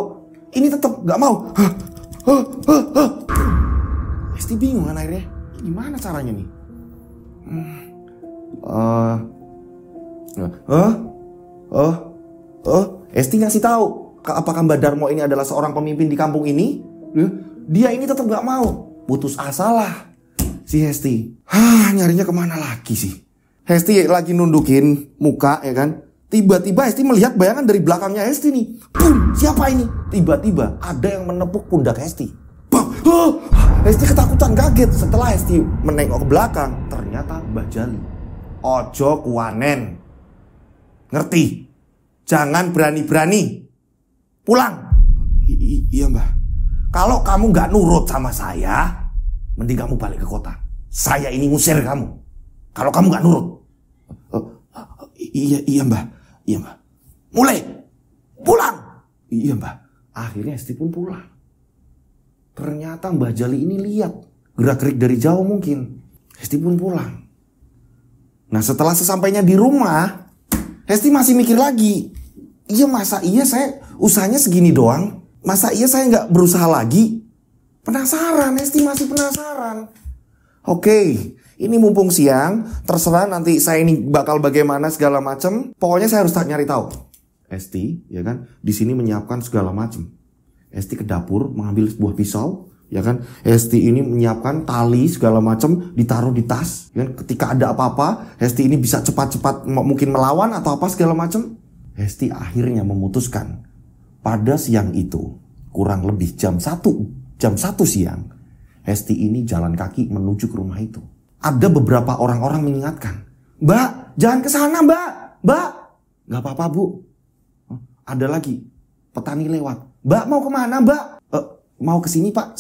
Ini tetap nggak mau. Hesti bingung kan akhirnya. Gimana caranya nih? Hesti ngasih tahu. Apakah Mbah Darmo ini adalah seorang pemimpin di kampung ini? Dia ini tetap nggak mau. Putus asa lah si Hesti. Nyarinya kemana lagi sih? Hesti lagi nundukin muka ya kan. Tiba-tiba Hesti melihat bayangan dari belakangnya Hesti nih. Boom, siapa ini? Tiba-tiba ada yang menepuk pundak Hesti. Hesti ketakutan kaget. Setelah Hesti menengok ke belakang, ternyata Mbah Jali. Ojo kuanen. Ngerti? Jangan berani-berani. Pulang. Iya Mbah. Kalau kamu gak nurut sama saya, mending kamu balik ke kota. Saya ini ngusir kamu. Kalau kamu gak nurut. Iya Mbah. Iya Mbah. Mulai. Pulang. Iya Mbah. Akhirnya Hesti pun pulang. Ternyata Mbah Jali ini lihat gerak-gerik dari jauh mungkin. Hesti pun pulang. Nah setelah sesampainya di rumah, Hesti masih mikir lagi. Iya masa iya saya usahanya segini doang? Masa iya saya gak berusaha lagi? Penasaran, Hesti masih penasaran. Oke, ini mumpung siang, terserah nanti saya ini bakal bagaimana segala macam. Pokoknya saya harus nyari tahu. Hesti, ya kan, di sini menyiapkan segala macam. Hesti ke dapur mengambil sebuah pisau, ya kan. Hesti ini menyiapkan tali segala macam, ditaruh di tas. Ya kan? Ketika ada apa-apa, Hesti ini bisa cepat-cepat mungkin melawan atau apa segala macam. Hesti akhirnya memutuskan pada siang itu, kurang lebih jam 1 siang, Hesti ini jalan kaki menuju ke rumah itu. Ada beberapa orang-orang mengingatkan, Mbak, jangan ke sana Mbak. Gak apa-apa Bu. Ada lagi petani lewat. Mbak mau kemana Mbak? Mau ke sini Pak.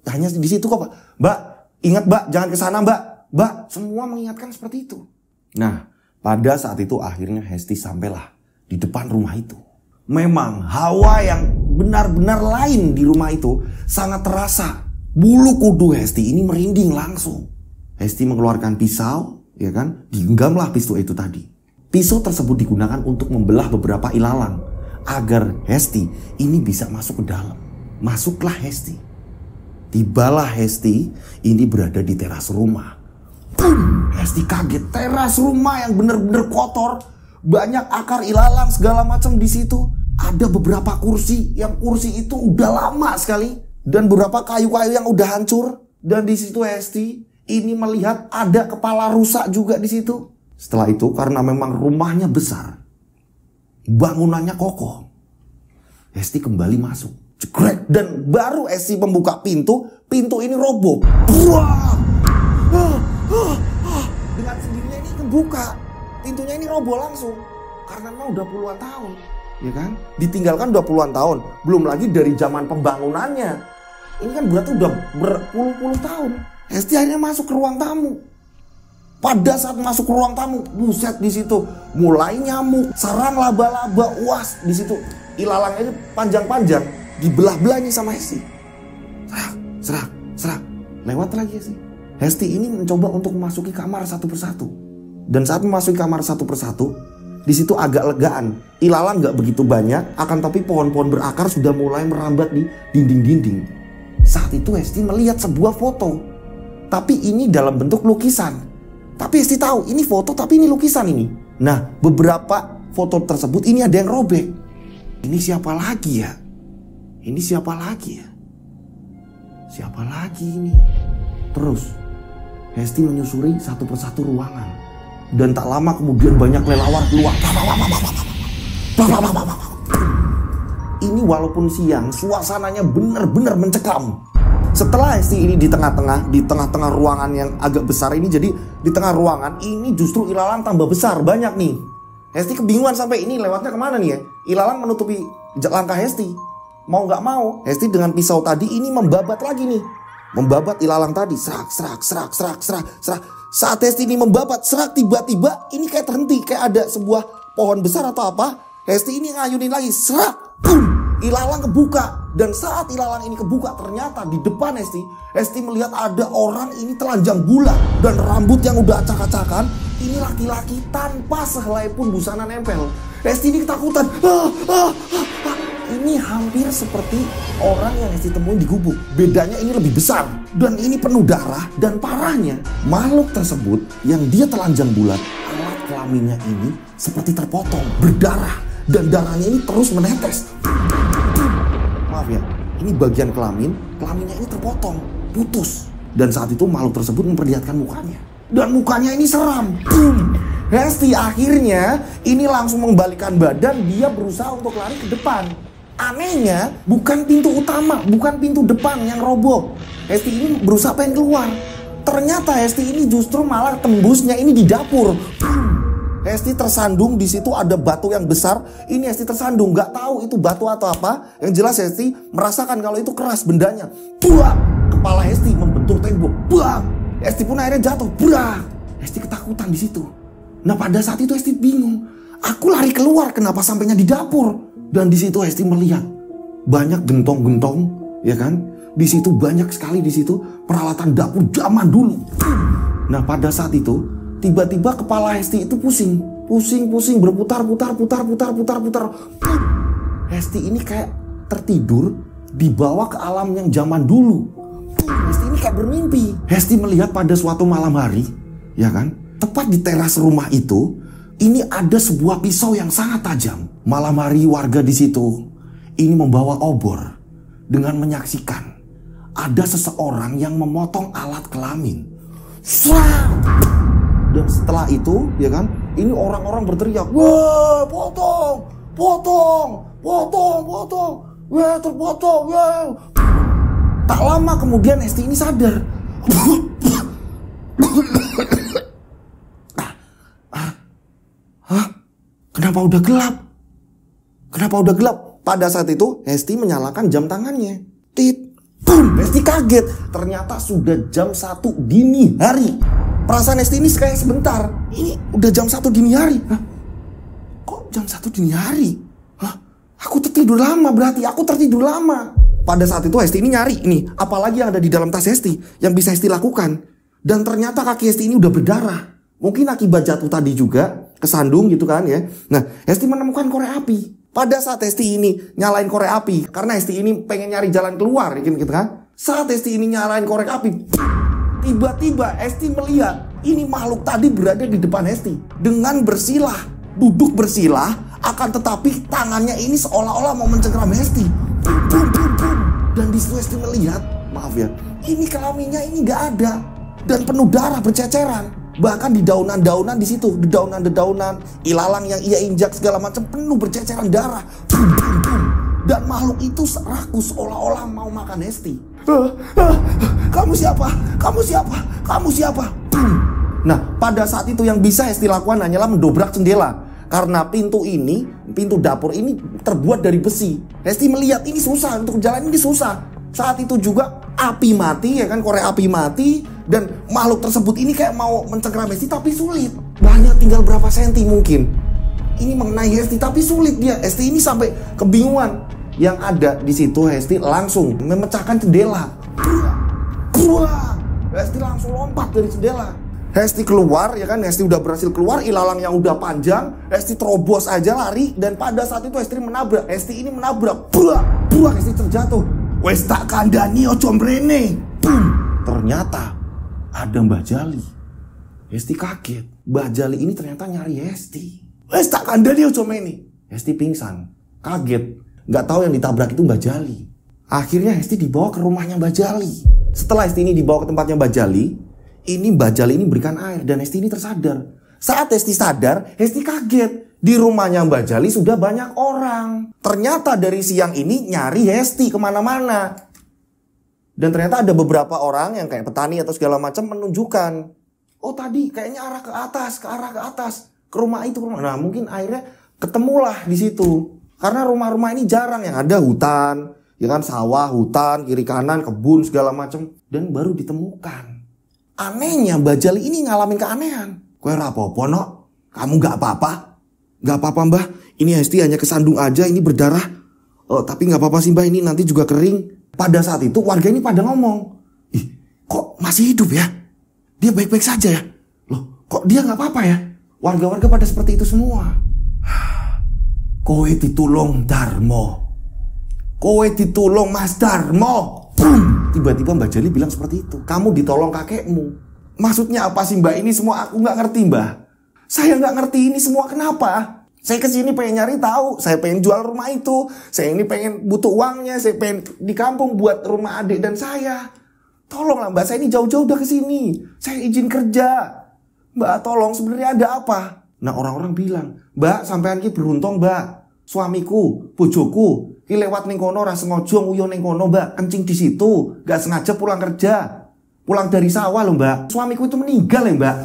Hanya di situ kok Pak. Mbak, ingat Mbak, jangan ke sana Mbak. Mbak, semua mengingatkan seperti itu. Nah, pada saat itu akhirnya Hesti sampailah di depan rumah itu. Memang hawa yang benar-benar lain di rumah itu sangat terasa. Bulu kuduk Hesti ini merinding langsung. Hesti mengeluarkan pisau, ya kan? Digenggamlah pisau itu tadi. Pisau tersebut digunakan untuk membelah beberapa ilalang agar Hesti ini bisa masuk ke dalam. Masuklah Hesti. Tibalah Hesti ini berada di teras rumah. Boom! Hesti kaget. Teras rumah yang benar-benar kotor, banyak akar ilalang segala macam di situ. Ada beberapa kursi, yang kursi itu udah lama sekali, dan beberapa kayu-kayu yang udah hancur. Dan di situ Hesti ini melihat ada kepala rusak juga di situ. Setelah itu karena memang rumahnya besar, bangunannya kokoh, Hesti kembali masuk. Cekrek, dan baru Hesti membuka pintu ini roboh. Dengan sendirinya ini kebuka. Pintunya ini roboh langsung. Karena memang udah puluhan tahun. Ya kan? Ditinggalkan udah puluhan tahun. Belum lagi dari zaman pembangunannya. Ini kan berarti udah berpuluh-puluh tahun. Hesti akhirnya masuk ke ruang tamu. Pada saat masuk ke ruang tamu, buset, di situ mulai nyamuk, sarang laba-laba, uas di situ. Ilalangnya itu panjang-panjang, dibelah-belah nih sama Hesti. Serak. Lewat lagi Hesti. Hesti ini mencoba untuk memasuki kamar satu persatu. Dan saat memasuki kamar satu persatu, di situ agak legaan. Ilalang nggak begitu banyak, akan tapi pohon-pohon berakar sudah mulai merambat di dinding-dinding. Saat itu Hesti melihat sebuah foto, tapi ini dalam bentuk lukisan. Tapi Hesti tahu ini foto tapi ini lukisan ini. Nah, beberapa foto tersebut ini ada yang robek. Ini siapa lagi ya? Ini siapa lagi ya? Siapa lagi ini? Terus Hesti menyusuri satu persatu ruangan. Dan tak lama kemudian banyak kelelawar keluar. Ini walaupun siang, suasananya benar-benar mencekam. Setelah Hesti ini di tengah-tengah ruangan yang agak besar ini, jadi di tengah ruangan ini justru ilalang tambah besar, banyak nih. Hesti kebingungan sampai ini lewatnya kemana nih ya? Ilalang menutupi langkah Hesti. Mau nggak mau, Hesti dengan pisau tadi ini membabat lagi nih. Membabat ilalang tadi, serak. Saat Hesti ini membabat, serak, tiba-tiba ini kayak terhenti, kayak ada sebuah pohon besar atau apa. Hesti ini ngayunin lagi, serak, boom. Ilalang kebuka. Dan saat ilalang ini kebuka, ternyata di depan Hesti melihat ada orang ini telanjang bulat dan rambut yang udah acak-acakan. Ini laki-laki tanpa sehelai pun busana nempel. Hesti ini ketakutan. Ini hampir seperti orang yang Hesti temuin di gubuk. Bedanya ini lebih besar dan ini penuh darah. Dan parahnya, makhluk tersebut yang dia telanjang bulat, alat kelaminnya ini seperti terpotong, berdarah. Dan darahnya ini terus menetes. Maaf ya, ini bagian kelaminnya ini terpotong, putus. Dan saat itu makhluk tersebut memperlihatkan mukanya. Dan mukanya ini seram. Boom. Hesti akhirnya ini langsung membalikan badan, dia berusaha untuk lari ke depan. Anehnya bukan pintu utama, bukan pintu depan yang roboh. Hesti ini berusaha pengen keluar. Ternyata Hesti ini justru malah tembusnya ini di dapur. Hesti tersandung, di situ ada batu yang besar. Ini Hesti tersandung, nggak tahu itu batu atau apa. Yang jelas Hesti merasakan kalau itu keras bendanya. Buang! Kepala Hesti membentur tembok. Buang! Hesti pun akhirnya jatuh. Buang! Hesti ketakutan di situ. Nah pada saat itu Hesti bingung. Aku lari keluar, kenapa sampainya di dapur? Dan di situ Hesti melihat banyak gentong-gentong, ya kan? Di situ banyak sekali di situ peralatan dapur zaman dulu. Nah pada saat itu tiba-tiba kepala Hesti itu pusing, berputar. Hesti ini kayak tertidur dibawa ke alam yang zaman dulu. Hesti ini kayak bermimpi. Hesti melihat pada suatu malam hari, ya kan? Tepat di teras rumah itu, ini ada sebuah pisau yang sangat tajam. Malam hari warga di situ ini membawa obor dengan menyaksikan ada seseorang yang memotong alat kelamin. Dan setelah itu, ya kan, ini orang-orang berteriak, wah, potong, wah, terpotong, wah. Tak lama kemudian Hesti ini sadar. Kenapa udah gelap? Pada saat itu Hesti menyalakan jam tangannya. Tit, boom, Hesti kaget. Ternyata sudah jam 1 dini hari. Perasaan Hesti ini kayak sebentar. Ini udah jam 1 dini hari. Kok jam 1 dini hari? Aku tertidur lama berarti. Aku tertidur lama. Pada saat itu Hesti ini nyari ini, apalagi yang ada di dalam tas Hesti yang bisa Hesti lakukan. Dan ternyata kaki Hesti ini udah berdarah. Mungkin akibat jatuh tadi juga, kesandung gitu kan ya. Nah, Hesti menemukan korek api. Pada saat Hesti ini nyalain korek api, karena Hesti ini pengen nyari jalan keluar gitu kan. Saat Hesti ini nyalain korek api, tiba-tiba Hesti melihat ini makhluk tadi berada di depan Hesti dengan bersilah, duduk bersilah, akan tetapi tangannya ini seolah-olah mau mencengkram Hesti. Dan di situ Hesti melihat, maaf ya, ini kelaminnya ini nggak ada dan penuh darah berceceran. Bahkan di daunan-daunan di situ, dedaunan-dedaunan, ilalang yang ia injak segala macam penuh berceceran darah. Dan makhluk itu rakus seolah-olah mau makan Hesti. Kamu siapa? Nah, pada saat itu yang bisa Hesti lakukan hanyalah mendobrak jendela. Karena pintu dapur ini terbuat dari besi. Hesti melihat ini susah, untuk jalan ini susah. Saat itu juga api mati, ya kan, korek api mati. Dan makhluk tersebut ini kayak mau mencengkeram Hesti, tapi sulit. Banyak tinggal berapa senti mungkin. Ini mengenai Hesti, tapi sulit dia. Hesti ini sampai kebingungan. Yang ada di situ Hesti langsung memecahkan jendela. Hesti langsung lompat dari jendela. Hesti keluar, ya kan, Hesti udah berhasil keluar, ilalang yang udah panjang, Hesti terobos aja lari, dan pada saat itu Hesti menabrak. Hesti ini menabrak, buak, Hesti terjatuh. Wes tak kandani ojo mrene. Ternyata ada Mbah Jali. Hesti kaget, Mbah Jali ini ternyata nyari Hesti. Wes tak kandani ojo mrene. Hesti pingsan, kaget, nggak tahu yang ditabrak itu Mbah Jali. Akhirnya Hesti dibawa ke rumahnya Mbah Jali. Setelah Hesti ini dibawa ke tempatnya Mbah Jali, ini Mbah Jali ini berikan air dan Hesti ini tersadar. Saat Hesti sadar, Hesti kaget. Di rumahnya Mbah Jali sudah banyak orang. Ternyata dari siang ini nyari Hesti kemana-mana. Dan ternyata ada beberapa orang yang kayak petani atau segala macam menunjukkan. Oh tadi kayaknya arah ke atas, ke rumah itu. Nah mungkin akhirnya ketemulah di situ. Karena rumah-rumah ini jarang, yang ada hutan, ya kan, sawah, hutan, kiri kanan, kebun segala macam. Dan baru ditemukan. Anehnya Mbah Jali ini ngalamin keanehan. Kowe ora apa-apa, Nok? Kamu gak apa-apa? Gak apa-apa, Mbah. Ini Hesti hanya kesandung aja, ini berdarah. Oh, tapi gak apa-apa sih, Mbah, ini nanti juga kering. Pada saat itu warga ini pada ngomong, ih, kok masih hidup ya? Dia baik-baik saja ya? Loh, kok dia gak apa-apa ya? Warga-warga pada seperti itu semua. Kowe ditulung Darmo. Kowe ditulung Mas Darmo. Tiba-tiba Mbah Jali bilang seperti itu. Kamu ditolong kakekmu. Maksudnya apa sih Mbah? Ini semua aku gak ngerti, Mbah. Saya gak ngerti ini semua kenapa. Saya kesini pengen nyari tahu. Saya pengen jual rumah itu. Saya ini pengen butuh uangnya. Saya pengen di kampung buat rumah adik dan saya. Tolonglah Mbah, saya ini jauh-jauh udah kesini. Saya izin kerja. Mbak tolong, sebenarnya ada apa? Nah orang-orang bilang, Mbak sampean ki beruntung Mbak. Suamiku, bojoku ki lewat ning kono ora sengaja nguyu ning kono, Mbak. Kencing di situ, gak sengaja pulang kerja. Pulang dari sawah loh, Mbak. Suamiku itu meninggal ya, Mbak.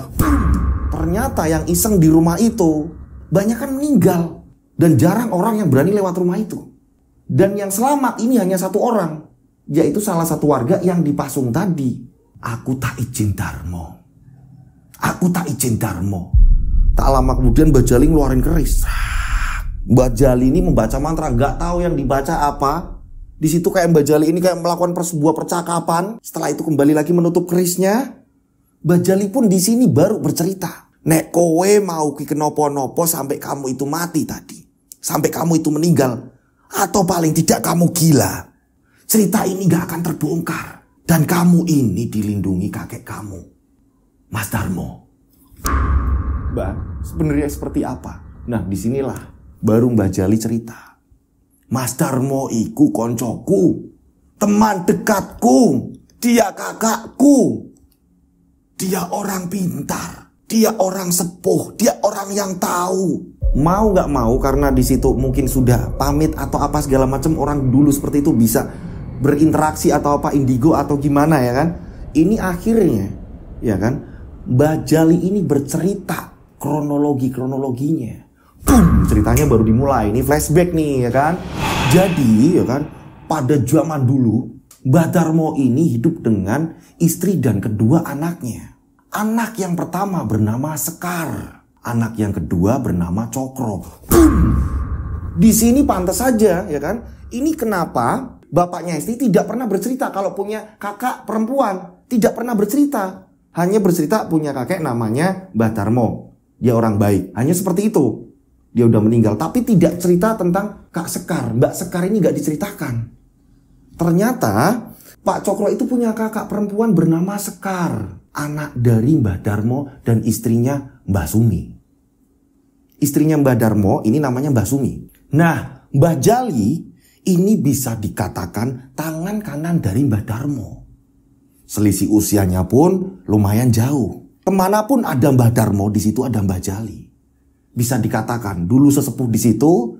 Ternyata yang iseng di rumah itu banyak kan meninggal. Dan jarang orang yang berani lewat rumah itu. Dan yang selamat ini hanya satu orang, yaitu salah satu warga yang dipasung tadi. Aku tak izin Darmo. Aku tak izin Darmo. Tak lama kemudian Mbah Jali ngeluarin keris. Mbah Jali ini membaca mantra, nggak tahu yang dibaca apa. Di situ kayak Mbah Jali ini kayak melakukan sebuah percakapan. Setelah itu kembali lagi menutup kerisnya. Mbah Jali pun di sini baru bercerita. Nek kowe mau ki kenopo-nopo sampai kamu itu mati tadi. Sampai kamu itu meninggal. Atau paling tidak kamu gila. Cerita ini gak akan terbongkar. Dan kamu ini dilindungi kakek kamu, Mas Darmo. Mbak, sebenarnya seperti apa? Nah disinilah baru Mbah Jali cerita. Mas Darmo iku koncoku, teman dekatku, dia kakakku. Dia orang pintar, dia orang sepuh, dia orang yang tahu. Mau gak mau karena di situ mungkin sudah pamit atau apa segala macam, orang dulu seperti itu bisa berinteraksi atau apa, indigo atau gimana ya kan. Ini akhirnya ya kan Mbah Jali ini bercerita kronologinya. Ceritanya baru dimulai. Ini flashback nih ya kan. Jadi ya kan pada zaman dulu Mbah Darmo ini hidup dengan istri dan kedua anaknya. Anak yang pertama bernama Sekar. Anak yang kedua bernama Cokro. Di sini pantas saja ya kan. Ini kenapa bapaknya Hesti tidak pernah bercerita kalau punya kakak perempuan. Tidak pernah bercerita. Hanya bercerita punya kakek namanya Mbah Darmo. Dia orang baik. Hanya seperti itu. Dia udah meninggal. Tapi tidak cerita tentang Kak Sekar. Mbak Sekar ini gak diceritakan. Ternyata Pak Cokro itu punya kakak perempuan bernama Sekar. Anak dari Mbah Darmo dan istrinya Mbah Sumi. Istrinya Mbah Darmo ini namanya Mbah Sumi. Nah Mbah Jali ini bisa dikatakan tangan kanan dari Mbah Darmo. Selisih usianya pun lumayan jauh. Kemanapun ada Mbah Darmo, di situ ada Mbah Jali. Bisa dikatakan dulu sesepuh di situ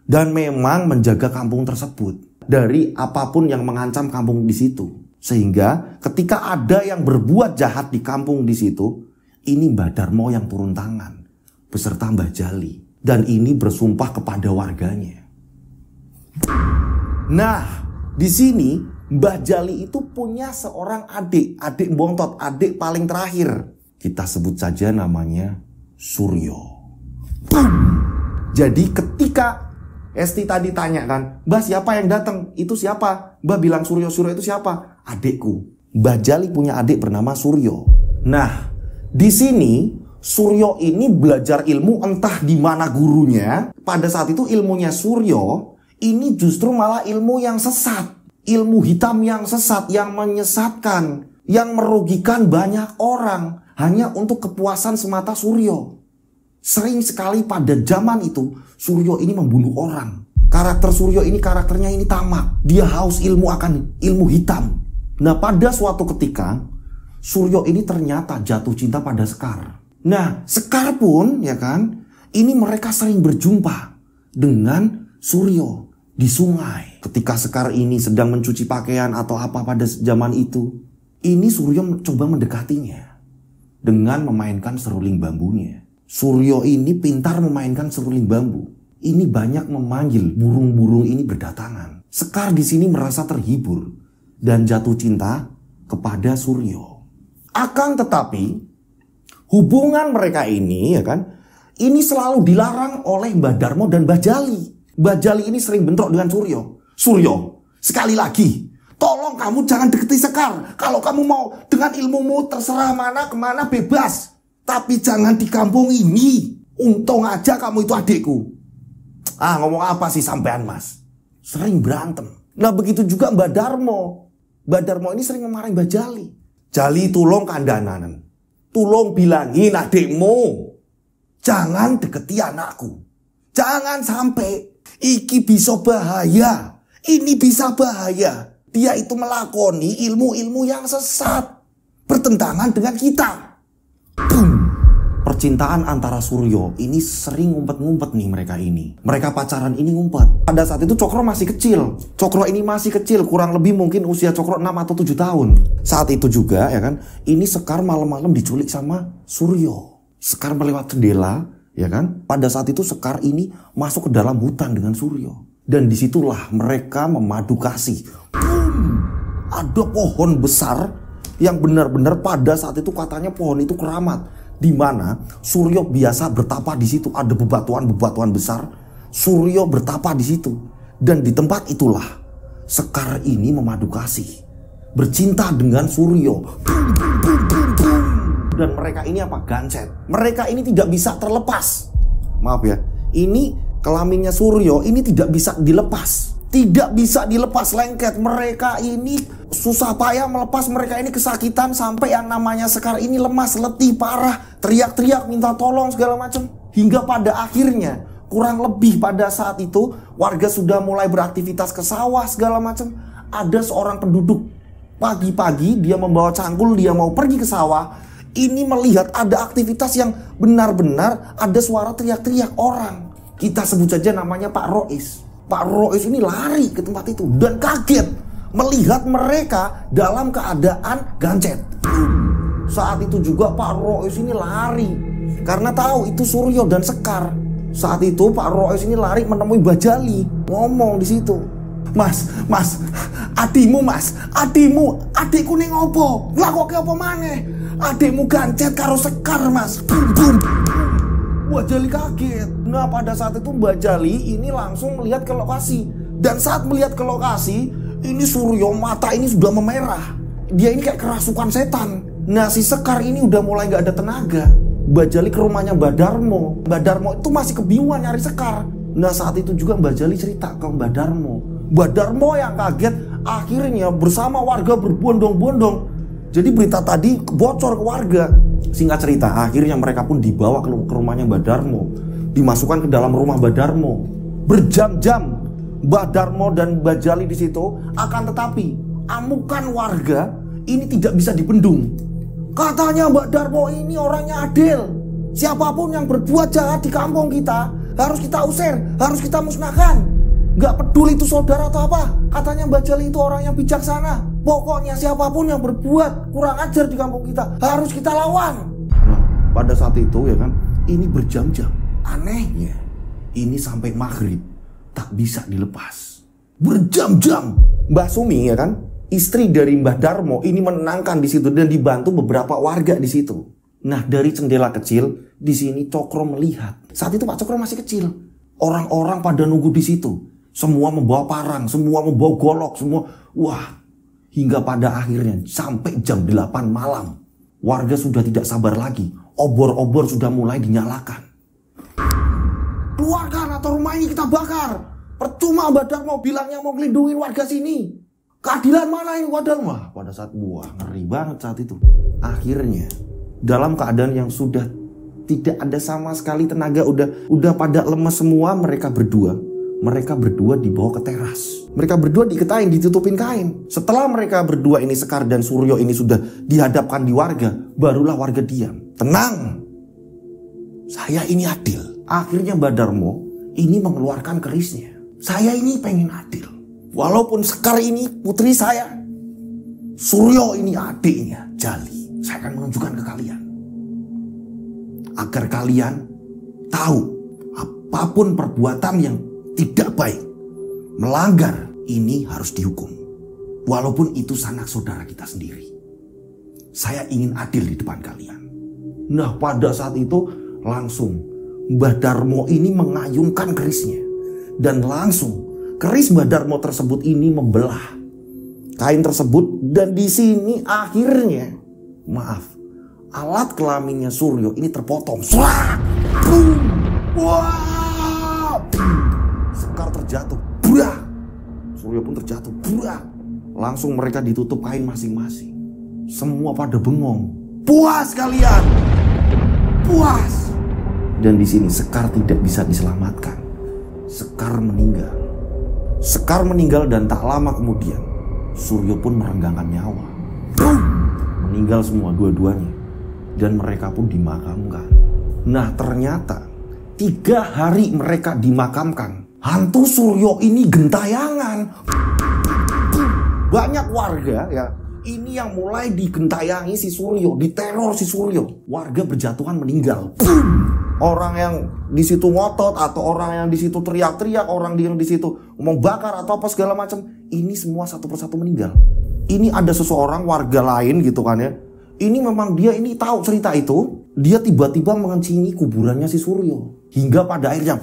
dan memang menjaga kampung tersebut dari apapun yang mengancam kampung di situ. Sehingga ketika ada yang berbuat jahat di kampung di situ, Ini Mbah Darmo yang turun tangan beserta Mbah Jali. Dan ini bersumpah kepada warganya. Nah, di sini Mbah Jali itu punya seorang adik bontot, adik paling terakhir. Kita sebut saja namanya Suryo. Jadi ketika Esti tadi tanya kan, Mbah siapa yang datang? Itu siapa? Mbah bilang Suryo itu siapa? Adikku. Mbah Jali punya adik bernama Suryo. Nah, di sini Suryo ini belajar ilmu entah di mana gurunya. Pada saat itu ilmunya Suryo ini justru malah ilmu yang sesat. Ilmu hitam yang sesat, yang menyesatkan, yang merugikan banyak orang hanya untuk kepuasan semata Suryo. Sering sekali pada zaman itu Suryo ini membunuh orang. Karakter Suryo ini karakternya ini tamak. Dia haus ilmu akan ilmu hitam. Nah, pada suatu ketika Suryo ini ternyata jatuh cinta pada Sekar. Nah, Sekar pun ya kan, ini mereka sering berjumpa dengan Suryo di sungai. Ketika Sekar ini sedang mencuci pakaian atau apa pada zaman itu, ini Suryo coba mendekatinya dengan memainkan seruling bambunya. Suryo ini pintar memainkan seruling bambu. Ini banyak memanggil burung-burung ini berdatangan. Sekar di sini merasa terhibur dan jatuh cinta kepada Suryo. Akan tetapi hubungan mereka ini ya kan, ini selalu dilarang oleh Mbah Darmo dan Mbah Jali. Mbah Jali ini sering bentrok dengan Suryo. Suryo, sekali lagi, tolong kamu jangan deketi Sekar. Kalau kamu mau dengan ilmumu terserah mana kemana bebas. Tapi jangan di kampung ini. Untung aja kamu itu adikku. Ah, ngomong apa sih sampean mas? Sering berantem. Nah begitu juga Mbah Darmo. Mbah Darmo ini sering memarahi Mbah Jali. Jali tolong kandhanan. Tolong bilangin adikmu. Jangan deketi anakku. Jangan sampai. Iki bisa bahaya. Ini bisa bahaya. Dia itu melakoni ilmu-ilmu yang sesat. Bertentangan dengan kita. Boom. Percintaan antara Suryo ini sering ngumpet-ngumpet nih mereka ini. Mereka pacaran ini ngumpet. Pada saat itu Cokro masih kecil. Cokro ini masih kecil, kurang lebih mungkin usia Cokro 6 atau 7 tahun. Saat itu juga ya kan, ini Sekar malam-malam diculik sama Suryo. Sekar melewat jendela, ya kan? Pada saat itu Sekar ini masuk ke dalam hutan dengan Suryo. Dan disitulah mereka memadu kasih. Boom. Ada pohon besar yang benar-benar pada saat itu katanya pohon itu keramat, di mana Suryo biasa bertapa di situ. Ada bebatuan-bebatuan besar. Suryo bertapa di situ. Dan di tempat itulah Sekar ini memadu kasih, bercinta dengan Suryo. Dan mereka ini apa? Gancet. Mereka ini tidak bisa terlepas. Maaf ya, ini kelaminnya Suryo ini tidak bisa dilepas. Tidak bisa dilepas, lengket. Mereka ini susah payah melepas. Mereka ini kesakitan sampai yang namanya Sekar ini lemas, letih, parah. Teriak-teriak, minta tolong segala macam. Hingga pada akhirnya, kurang lebih pada saat itu, warga sudah mulai beraktivitas ke sawah segala macam. Ada seorang penduduk. Pagi-pagi dia membawa cangkul, dia mau pergi ke sawah. Ini melihat ada aktivitas yang benar-benar ada suara teriak-teriak orang. Kita sebut saja namanya Pak Rois. Pak Rois ini lari ke tempat itu dan kaget melihat mereka dalam keadaan gancet. Saat itu juga Pak Rois ini lari karena tahu itu Suryo dan Sekar. Saat itu Pak Rois ini lari menemui Mbah Jali, ngomong di situ. Mas, adikmu adikku ning opo? Lakoke apa maneh? Adikmu gancet karo Sekar, Mas. Bum. Mbah Jali kaget. Nah pada saat itu Mbah Jali ini langsung melihat ke lokasi. Dan saat melihat ke lokasi, ini Suryo mata ini sudah memerah. Dia ini kayak kerasukan setan. Nah si Sekar ini udah mulai gak ada tenaga. Mbah Jali ke rumahnya Mbah Darmo. Mbah Darmo itu masih kebingungan nyari Sekar. Nah saat itu juga Mbah Jali cerita ke Mbah Darmo. Mbah Darmo yang kaget akhirnya bersama warga berbondong-bondong. Jadi berita tadi bocor ke warga. Singkat cerita, akhirnya mereka pun dibawa ke rumahnya Mbah Darmo. Dimasukkan ke dalam rumah Mbah Darmo. Berjam-jam Mbah Darmo dan Mbah Jali di situ. Akan tetapi amukan warga ini tidak bisa dibendung. Katanya Mbah Darmo ini orangnya adil. Siapapun yang berbuat jahat di kampung kita harus kita usir, harus kita musnahkan. Gak peduli itu saudara atau apa. Katanya Mbah Jali itu orang yang bijaksana. Pokoknya siapapun yang berbuat kurang ajar di kampung kita harus kita lawan. pada saat itu ya kan, ini berjam-jam. Anehnya, ini sampai maghrib tak bisa dilepas. Berjam-jam. Mbak Sumi ya kan, istri dari Mbah Darmo ini menenangkan di situ dan dibantu beberapa warga di situ. Nah, dari jendela kecil di sini Cokro melihat. Saat itu Pak Cokro masih kecil. Orang-orang pada nunggu di situ. Semua membawa parang, semua membawa golok, semua. Wah, hingga pada akhirnya sampai jam 8 malam. Warga sudah tidak sabar lagi. Obor-obor sudah mulai dinyalakan. Keluarkan atau rumah ini kita bakar. Percuma Mbah Darmo bilangnya mau melindungi warga sini. Keadilan mana ini wadah? Wah, pada saat ngeri banget saat itu. Akhirnya dalam keadaan yang sudah tidak ada sama sekali tenaga, udah pada lemes semua, mereka berdua dibawa ke teras. Mereka berdua diketain, ditutupin kain. Setelah mereka berdua ini, Sekar dan Suryo ini sudah dihadapkan di warga, barulah warga diam. Tenang, saya ini adil. Akhirnya Mbah Darmo ini mengeluarkan kerisnya. Saya ini pengen adil. Walaupun Sekar ini putri saya, Suryo ini adiknya, Jali. Saya akan menunjukkan ke kalian. Agar kalian tahu apapun perbuatan yang tidak baik, melanggar, ini harus dihukum. Walaupun itu sanak saudara kita sendiri. Saya ingin adil di depan kalian. Nah, pada saat itu langsung Mbah Darmo ini mengayunkan kerisnya. Dan langsung keris Mbah Darmo tersebut ini membelah kain tersebut. Dan di sini akhirnya, alat kelaminnya Suryo ini terpotong. Wah! Sekar terjatuh. Buah! Suryo pun terjatuh. Buah! Langsung mereka ditutup kain masing-masing. Semua pada bengong. Puas kalian! Puas! Dan di sini Sekar tidak bisa diselamatkan. Sekar meninggal. Sekar meninggal dan tak lama kemudian Suryo pun merenggangkan nyawa. Boom! Meninggal semua dua-duanya. Dan mereka pun dimakamkan. Nah, ternyata 3 hari mereka dimakamkan, hantu Suryo ini gentayangan. Banyak warga ya, ini yang mulai digentayangi si Suryo, diteror si Suryo. Warga berjatuhan meninggal. Orang yang di situ ngotot atau orang yang di situ teriak-teriak, orang yang di situ ngomong bakar atau apa segala macam, ini semua satu persatu meninggal. Ini ada seseorang warga lain gitu kan ya. Ini memang dia ini tahu cerita itu, dia tiba-tiba mengencingi kuburannya si Suryo. Hingga pada akhirnya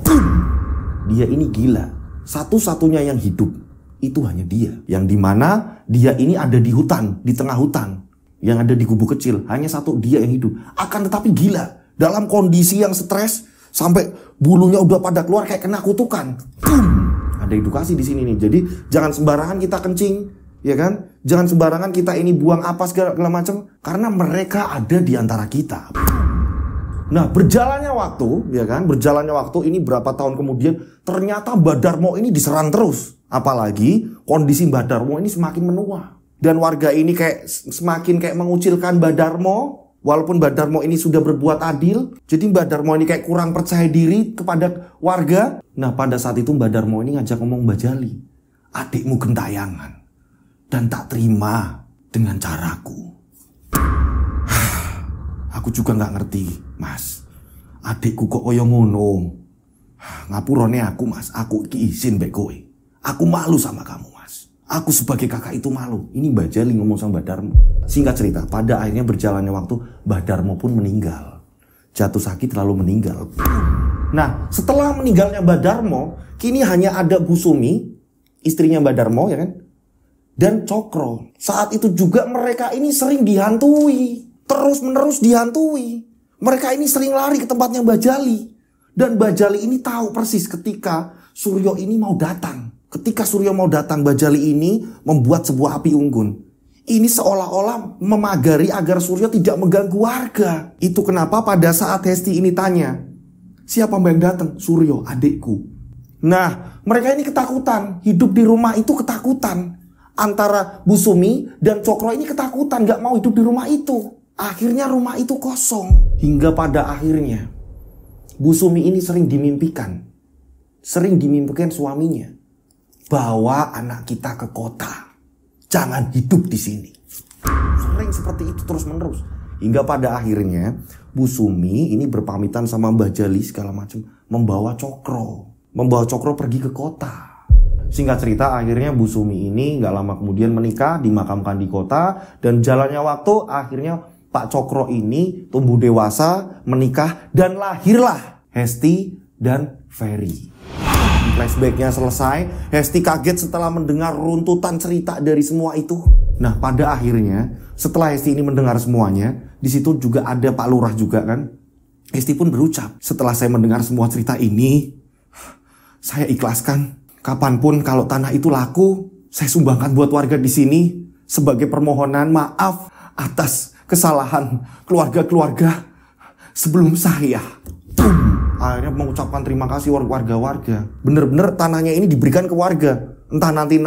dia ini gila. Satu-satunya yang hidup itu hanya dia. Yang dimana dia ini ada di hutan, di tengah hutan. Yang ada di gubuk kecil, hanya satu dia yang hidup. Akan tetapi gila. Dalam kondisi yang stres, sampai bulunya udah pada keluar kayak kena kutukan. Ada edukasi di sini nih. Jadi jangan sembarangan kita kencing, ya kan? Jangan sembarangan kita ini buang apa segala macam, karena mereka ada di antara kita. Nah, berjalannya waktu, ya kan? Berjalannya waktu ini berapa tahun kemudian, ternyata Mbah Darmo ini diserang terus. Apalagi kondisi Mbah Darmo ini semakin menua. Dan warga ini kayak semakin kayak mengucilkan Mbah Darmo. Walaupun Mbah Darmo ini sudah berbuat adil, jadi Mbah Darmo ini kayak kurang percaya diri kepada warga. Nah, pada saat itu Mbah Darmo ini ngajak ngomong Mbah Jali, adikmu gentayangan dan tak terima dengan caraku. Aku juga nggak ngerti, Mas. Adikku kok koyo ngono. Ngapurone aku, Mas. Aku iki izin mbek kowe. Aku malu sama kamu, Mas. Aku sebagai kakak itu malu. Ini Mbah Jali ngomong sama Mbah Darmo. Singkat cerita, pada akhirnya berjalannya waktu, Mbah Darmo pun meninggal. Jatuh sakit lalu meninggal. Nah, setelah meninggalnya Mbah Darmo, kini hanya ada Bu Sumi, istrinya Mbah Darmo, ya kan? Dan Cokro. Saat itu juga mereka ini sering dihantui. Terus-menerus dihantui. Mereka ini sering lari ke tempatnya Mbah Jali. Dan Mbah Jali ini tahu persis ketika Suryo ini mau datang. Ketika Suryo mau datang, Mbah Jali ini membuat sebuah api unggun. Ini seolah-olah memagari agar Suryo tidak mengganggu warga. Itu kenapa pada saat Hesti ini tanya, siapa yang datang? Suryo, adikku. Nah, mereka ini ketakutan. Hidup di rumah itu ketakutan. Antara Bu Sumi dan Cokro ini ketakutan, gak mau hidup di rumah itu. Akhirnya rumah itu kosong. Hingga pada akhirnya Bu Sumi ini sering dimimpikan suaminya, bawa anak kita ke kota, jangan hidup di sini. Sering seperti itu terus menerus. Hingga pada akhirnya Bu Sumi ini berpamitan sama Mbah Jali segala macam, membawa Cokro pergi ke kota. Singkat cerita akhirnya Bu Sumi ini gak lama kemudian menikah, dimakamkan di kota, dan jalannya waktu akhirnya Pak Cokro ini tumbuh dewasa, menikah, dan lahirlah Hesti dan Ferry. Flashbacknya selesai, Hesti kaget setelah mendengar runtutan cerita dari semua itu. Nah, pada akhirnya setelah Hesti ini mendengar semuanya, di situ juga ada Pak Lurah juga kan. Hesti pun berucap, setelah saya mendengar semua cerita ini, saya ikhlaskan. Kapanpun kalau tanah itu laku, saya sumbangkan buat warga di sini sebagai permohonan maaf atas kesalahan keluarga-keluarga sebelum saya. Akhirnya mengucapkan terima kasih warga-warga. Bener-bener tanahnya ini diberikan ke warga. Entah nanti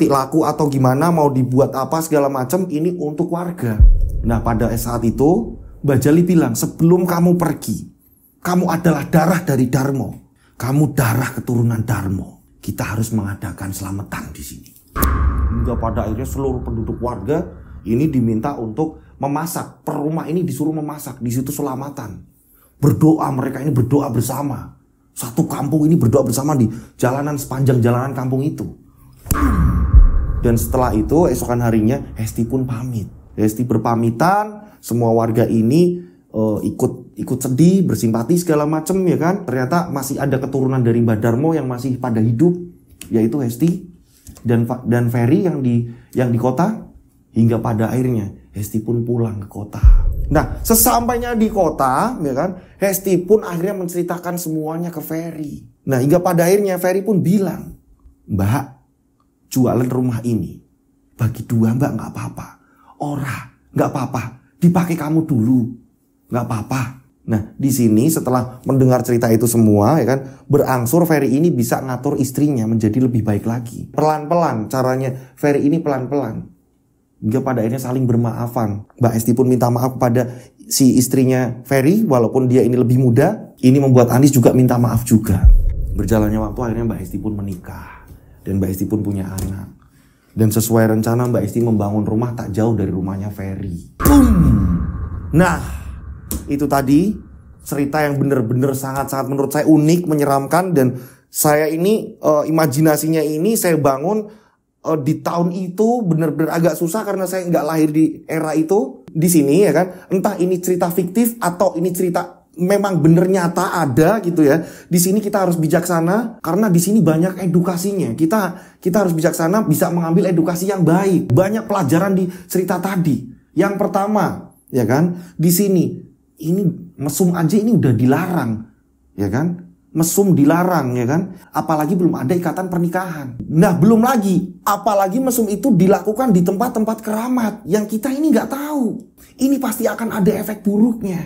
laku atau gimana, mau dibuat apa segala macam, ini untuk warga. Nah, pada saat itu Mbah Jali bilang, sebelum kamu pergi, kamu adalah darah dari Darmo. Kamu darah keturunan Darmo. Kita harus mengadakan selamatan di sini. Hingga pada akhirnya seluruh penduduk warga ini diminta untuk memasak. Per rumah ini disuruh memasak. Di situ selamatan. Berdoa, mereka ini berdoa bersama. Satu kampung ini berdoa bersama di jalanan, sepanjang jalanan kampung itu. Dan setelah itu esokan harinya Hesti pun pamit. Hesti berpamitan, semua warga ini ikut sedih, bersimpati segala macam ya kan. Ternyata masih ada keturunan dari Mbah Darmo yang masih pada hidup, yaitu Hesti dan Ferry yang di kota. Hingga pada akhirnya Hesti pun pulang ke kota. Nah, sesampainya di kota, ya kan, Hesti pun akhirnya menceritakan semuanya ke Ferry. Nah, hingga pada akhirnya Ferry pun bilang, Mbak, jualan rumah ini bagi dua Mbak nggak apa-apa. Ora, nggak apa-apa. Dipakai kamu dulu, nggak apa-apa. Nah, di sini setelah mendengar cerita itu semua, ya kan, berangsur Ferry ini bisa ngatur istrinya menjadi lebih baik lagi. Pelan-pelan caranya Ferry ini pelan-pelan. Hingga pada akhirnya saling bermaafan. Mbak Hesti pun minta maaf kepada si istrinya Ferry, walaupun dia ini lebih muda. Ini membuat Anis juga minta maaf juga. Berjalannya waktu akhirnya Mbak Hesti pun menikah. Dan Mbak Hesti pun punya anak. Dan sesuai rencana Mbak Hesti membangun rumah tak jauh dari rumahnya Ferry. Nah, itu tadi cerita yang benar-benar sangat-sangat menurut saya unik, menyeramkan. Dan saya ini imajinasinya ini saya bangun di tahun itu benar-benar agak susah karena saya nggak lahir di era itu. Di sini ya kan, entah ini cerita fiktif atau ini cerita memang bener nyata ada gitu ya. Di sini kita harus bijaksana karena di sini banyak edukasinya. Kita harus bijaksana, bisa mengambil edukasi yang baik. Banyak pelajaran di cerita tadi. Yang pertama, ya kan, di sini ini mesum aja ini udah dilarang, ya kan? Mesum dilarang ya kan, apalagi belum ada ikatan pernikahan. Nah, belum lagi, apalagi mesum itu dilakukan di tempat-tempat keramat yang kita ini nggak tahu. Ini pasti akan ada efek buruknya.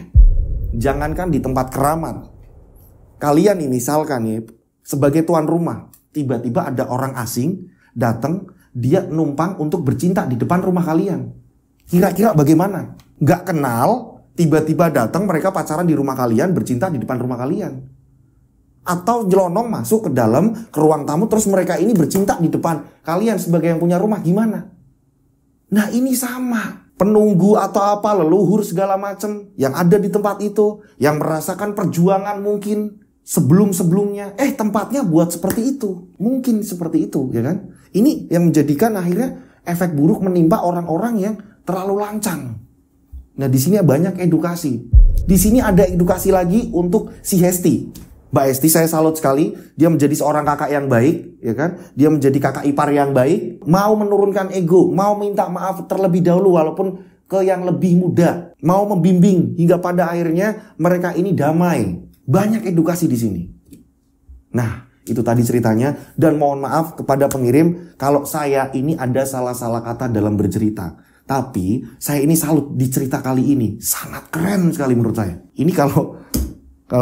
Jangankan di tempat keramat, kalian ini misalkan ya, sebagai tuan rumah, tiba-tiba ada orang asing datang, dia numpang untuk bercinta di depan rumah kalian. Kira-kira bagaimana? Nggak kenal, tiba-tiba datang mereka pacaran di rumah kalian, bercinta di depan rumah kalian. Atau jelonong masuk ke dalam, ke ruang tamu, terus mereka ini bercinta di depan kalian sebagai yang punya rumah, gimana? Nah, ini sama. Penunggu atau apa, leluhur segala macam yang ada di tempat itu, yang merasakan perjuangan mungkin sebelum-sebelumnya. Tempatnya buat seperti itu. Mungkin seperti itu, ya kan? Ini yang menjadikan akhirnya efek buruk menimpa orang-orang yang terlalu lancang. Nah, di sini banyak edukasi. Di sini ada edukasi lagi untuk si Hesti. Mbak Hesti saya salut sekali, dia menjadi seorang kakak yang baik, ya kan? Dia menjadi kakak ipar yang baik, mau menurunkan ego, mau minta maaf terlebih dahulu walaupun ke yang lebih muda, mau membimbing hingga pada akhirnya mereka ini damai. Banyak edukasi di sini. Nah, itu tadi ceritanya, dan mohon maaf kepada pengirim kalau saya ini ada salah-salah kata dalam bercerita. Tapi saya ini salut di cerita kali ini, sangat keren sekali menurut saya. Ini kalau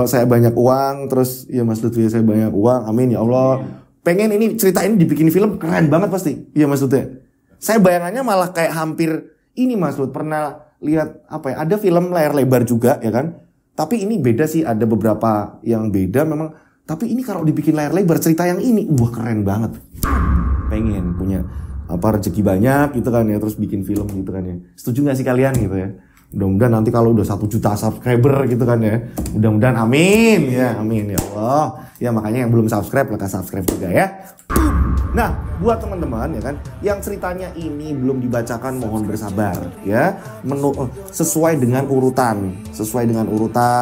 saya banyak uang, terus ya Mas Lutfi saya banyak uang, amin ya Allah. Pengen ini cerita ini dibikin film keren banget pasti. Iya Mas Lutfi. Saya bayangannya malah kayak hampir ini Mas Lutfi pernah lihat apa ya? Ada film layar lebar juga ya kan. Tapi ini beda sih, ada beberapa yang beda memang. Tapi ini kalau dibikin layar lebar cerita yang ini, wah keren banget. Pengen punya rezeki banyak gitu kan ya, terus bikin film gitu kan ya. Setuju gak sih kalian gitu ya? Mudah-mudahan nanti kalau udah 1 juta subscriber gitu kan ya. Mudah-mudahan amin ya, amin ya Allah. Ya makanya yang belum subscribe lekas subscribe juga ya. Nah, buat teman-teman ya kan yang ceritanya ini belum dibacakan mohon bersabar ya. Sesuai dengan urutan,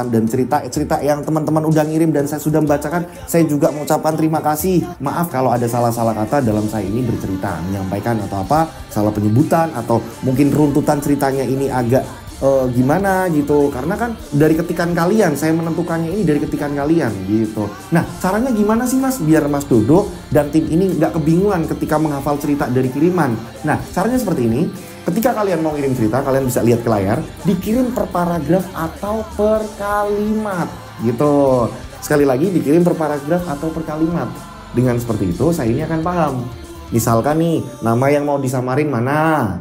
dan cerita yang teman-teman udah ngirim dan saya sudah membacakan, saya juga mengucapkan terima kasih. Maaf kalau ada salah-salah kata dalam saya ini bercerita, menyampaikan atau apa, salah penyebutan atau mungkin runtutan ceritanya ini agak gimana gitu, karena kan dari ketikan kalian, saya menentukannya ini dari ketikan kalian gitu. Nah, caranya gimana sih Mas biar Mas Dodo dan tim ini nggak kebingungan ketika menghafal cerita dari kiriman? Nah, caranya seperti ini. Ketika kalian mau kirim cerita, kalian bisa lihat ke layar, dikirim per paragraf atau per kalimat gitu. Sekali lagi, dikirim per paragraf atau per kalimat. Dengan seperti itu saya ini akan paham. Misalkan nih, nama yang mau disamarin mana,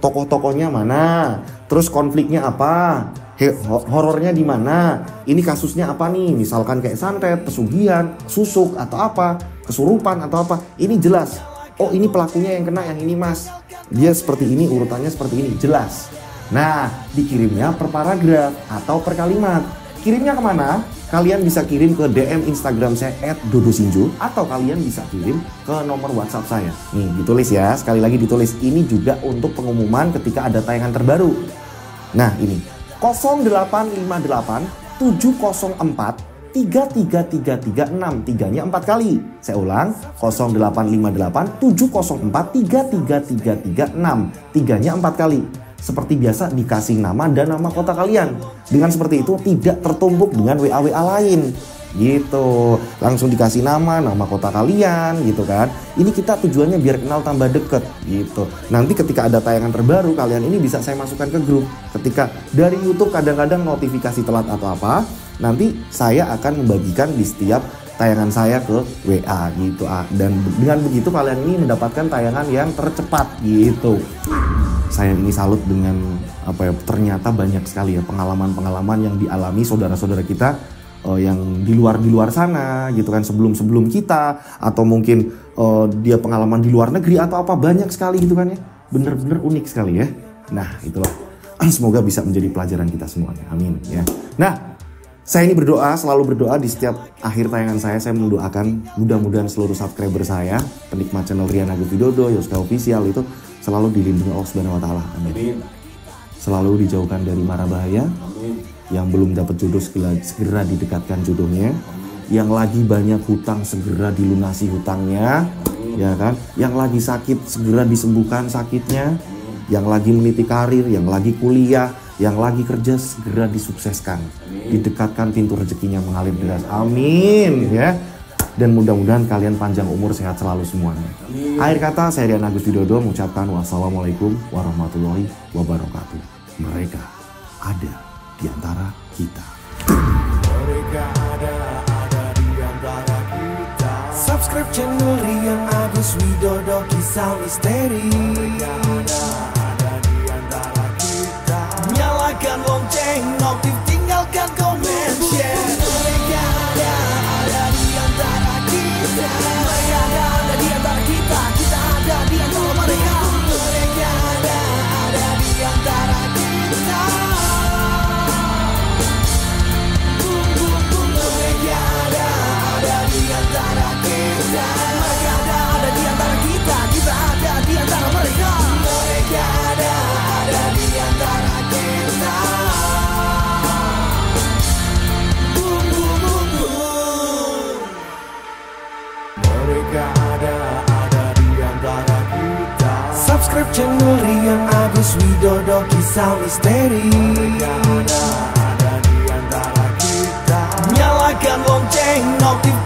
tokoh-tokohnya mana, terus konfliknya apa, horornya di mana, ini kasusnya apa nih, misalkan kayak santet, pesugihan, susuk atau apa, kesurupan atau apa, ini jelas. Oh ini pelakunya yang kena yang ini Mas, dia seperti ini, urutannya seperti ini, jelas. Nah, dikirimnya per paragraf atau per kalimat. Kirimnya kemana? Kalian bisa kirim ke DM Instagram saya @dodosinjo atau kalian bisa kirim ke nomor WhatsApp saya. Nih, ditulis ya, sekali lagi ditulis. Ini juga untuk pengumuman ketika ada tayangan terbaru. Nah, ini 0858 704 33336, 3-nya 4 kali. Saya ulang, 0858 704 33336, 3-nya 4 kali. Seperti biasa dikasih nama dan nama kota kalian. Dengan seperti itu tidak tertumpuk dengan WA lain gitu. Langsung dikasih nama kota kalian gitu kan. Ini kita tujuannya biar kenal tambah deket gitu. Nanti ketika ada tayangan terbaru, kalian ini bisa saya masukkan ke grup. Ketika dari YouTube kadang-kadang notifikasi telat atau apa, nanti saya akan membagikan di setiap tayangan saya ke WA gitu. Dan dengan begitu kalian ini mendapatkan tayangan yang tercepat gitu. Saya ini salut dengan ternyata banyak sekali ya pengalaman-pengalaman yang dialami saudara-saudara kita yang di luar sana gitu kan, sebelum kita, atau mungkin dia pengalaman di luar negeri atau apa, banyak sekali gitu kan ya. Bener-bener unik sekali ya. Nah, itulah. Semoga bisa menjadi pelajaran kita semuanya. Amin ya. Nah, saya ini selalu berdoa di setiap akhir tayangan saya mendoakan mudah-mudahan seluruh subscriber saya, penikmat channel Rian Agus Widodo, Yoska Official itu selalu dilindungi Allah Subhanahu wa taala. Amin. Selalu dijauhkan dari mara bahaya. Amin. Yang belum dapat jodoh segera didekatkan jodohnya. Amin. Yang lagi banyak hutang segera dilunasi hutangnya. Amin. Ya kan? Yang lagi sakit segera disembuhkan sakitnya. Amin. Yang lagi meniti karir, yang lagi kuliah, yang lagi kerja segera disukseskan. Amin. Didekatkan pintu rezekinya mengalir deras. Amin ya. Dan mudah-mudahan kalian panjang umur, sehat selalu semuanya. Amin. Akhir kata, saya Rian Agus Widodo mengucapkan wassalamualaikum warahmatullahi wabarakatuh. Mereka ada di antara kita. Mereka ada di antara kita. Subscribe channel Rian Agus Widodo, kisah misteri. Mereka ada di antara kita. Nyalakan lonceng, notif, tinggalkan komen, share. Mereka ada di antara kita. Mereka ada di antara kita. Kita ada di antara mereka. Mereka ada di antara kita. Mereka ada di antara kita. Mereka ada di antara kita. Kita ada di antara mereka. Mereka ada di antara kita. Mereka ada di antara kita. Subscribe channel Rian Agus Widodo, kisah misteri. Mereka ada di antara kita. Nyalakan lonceng, notif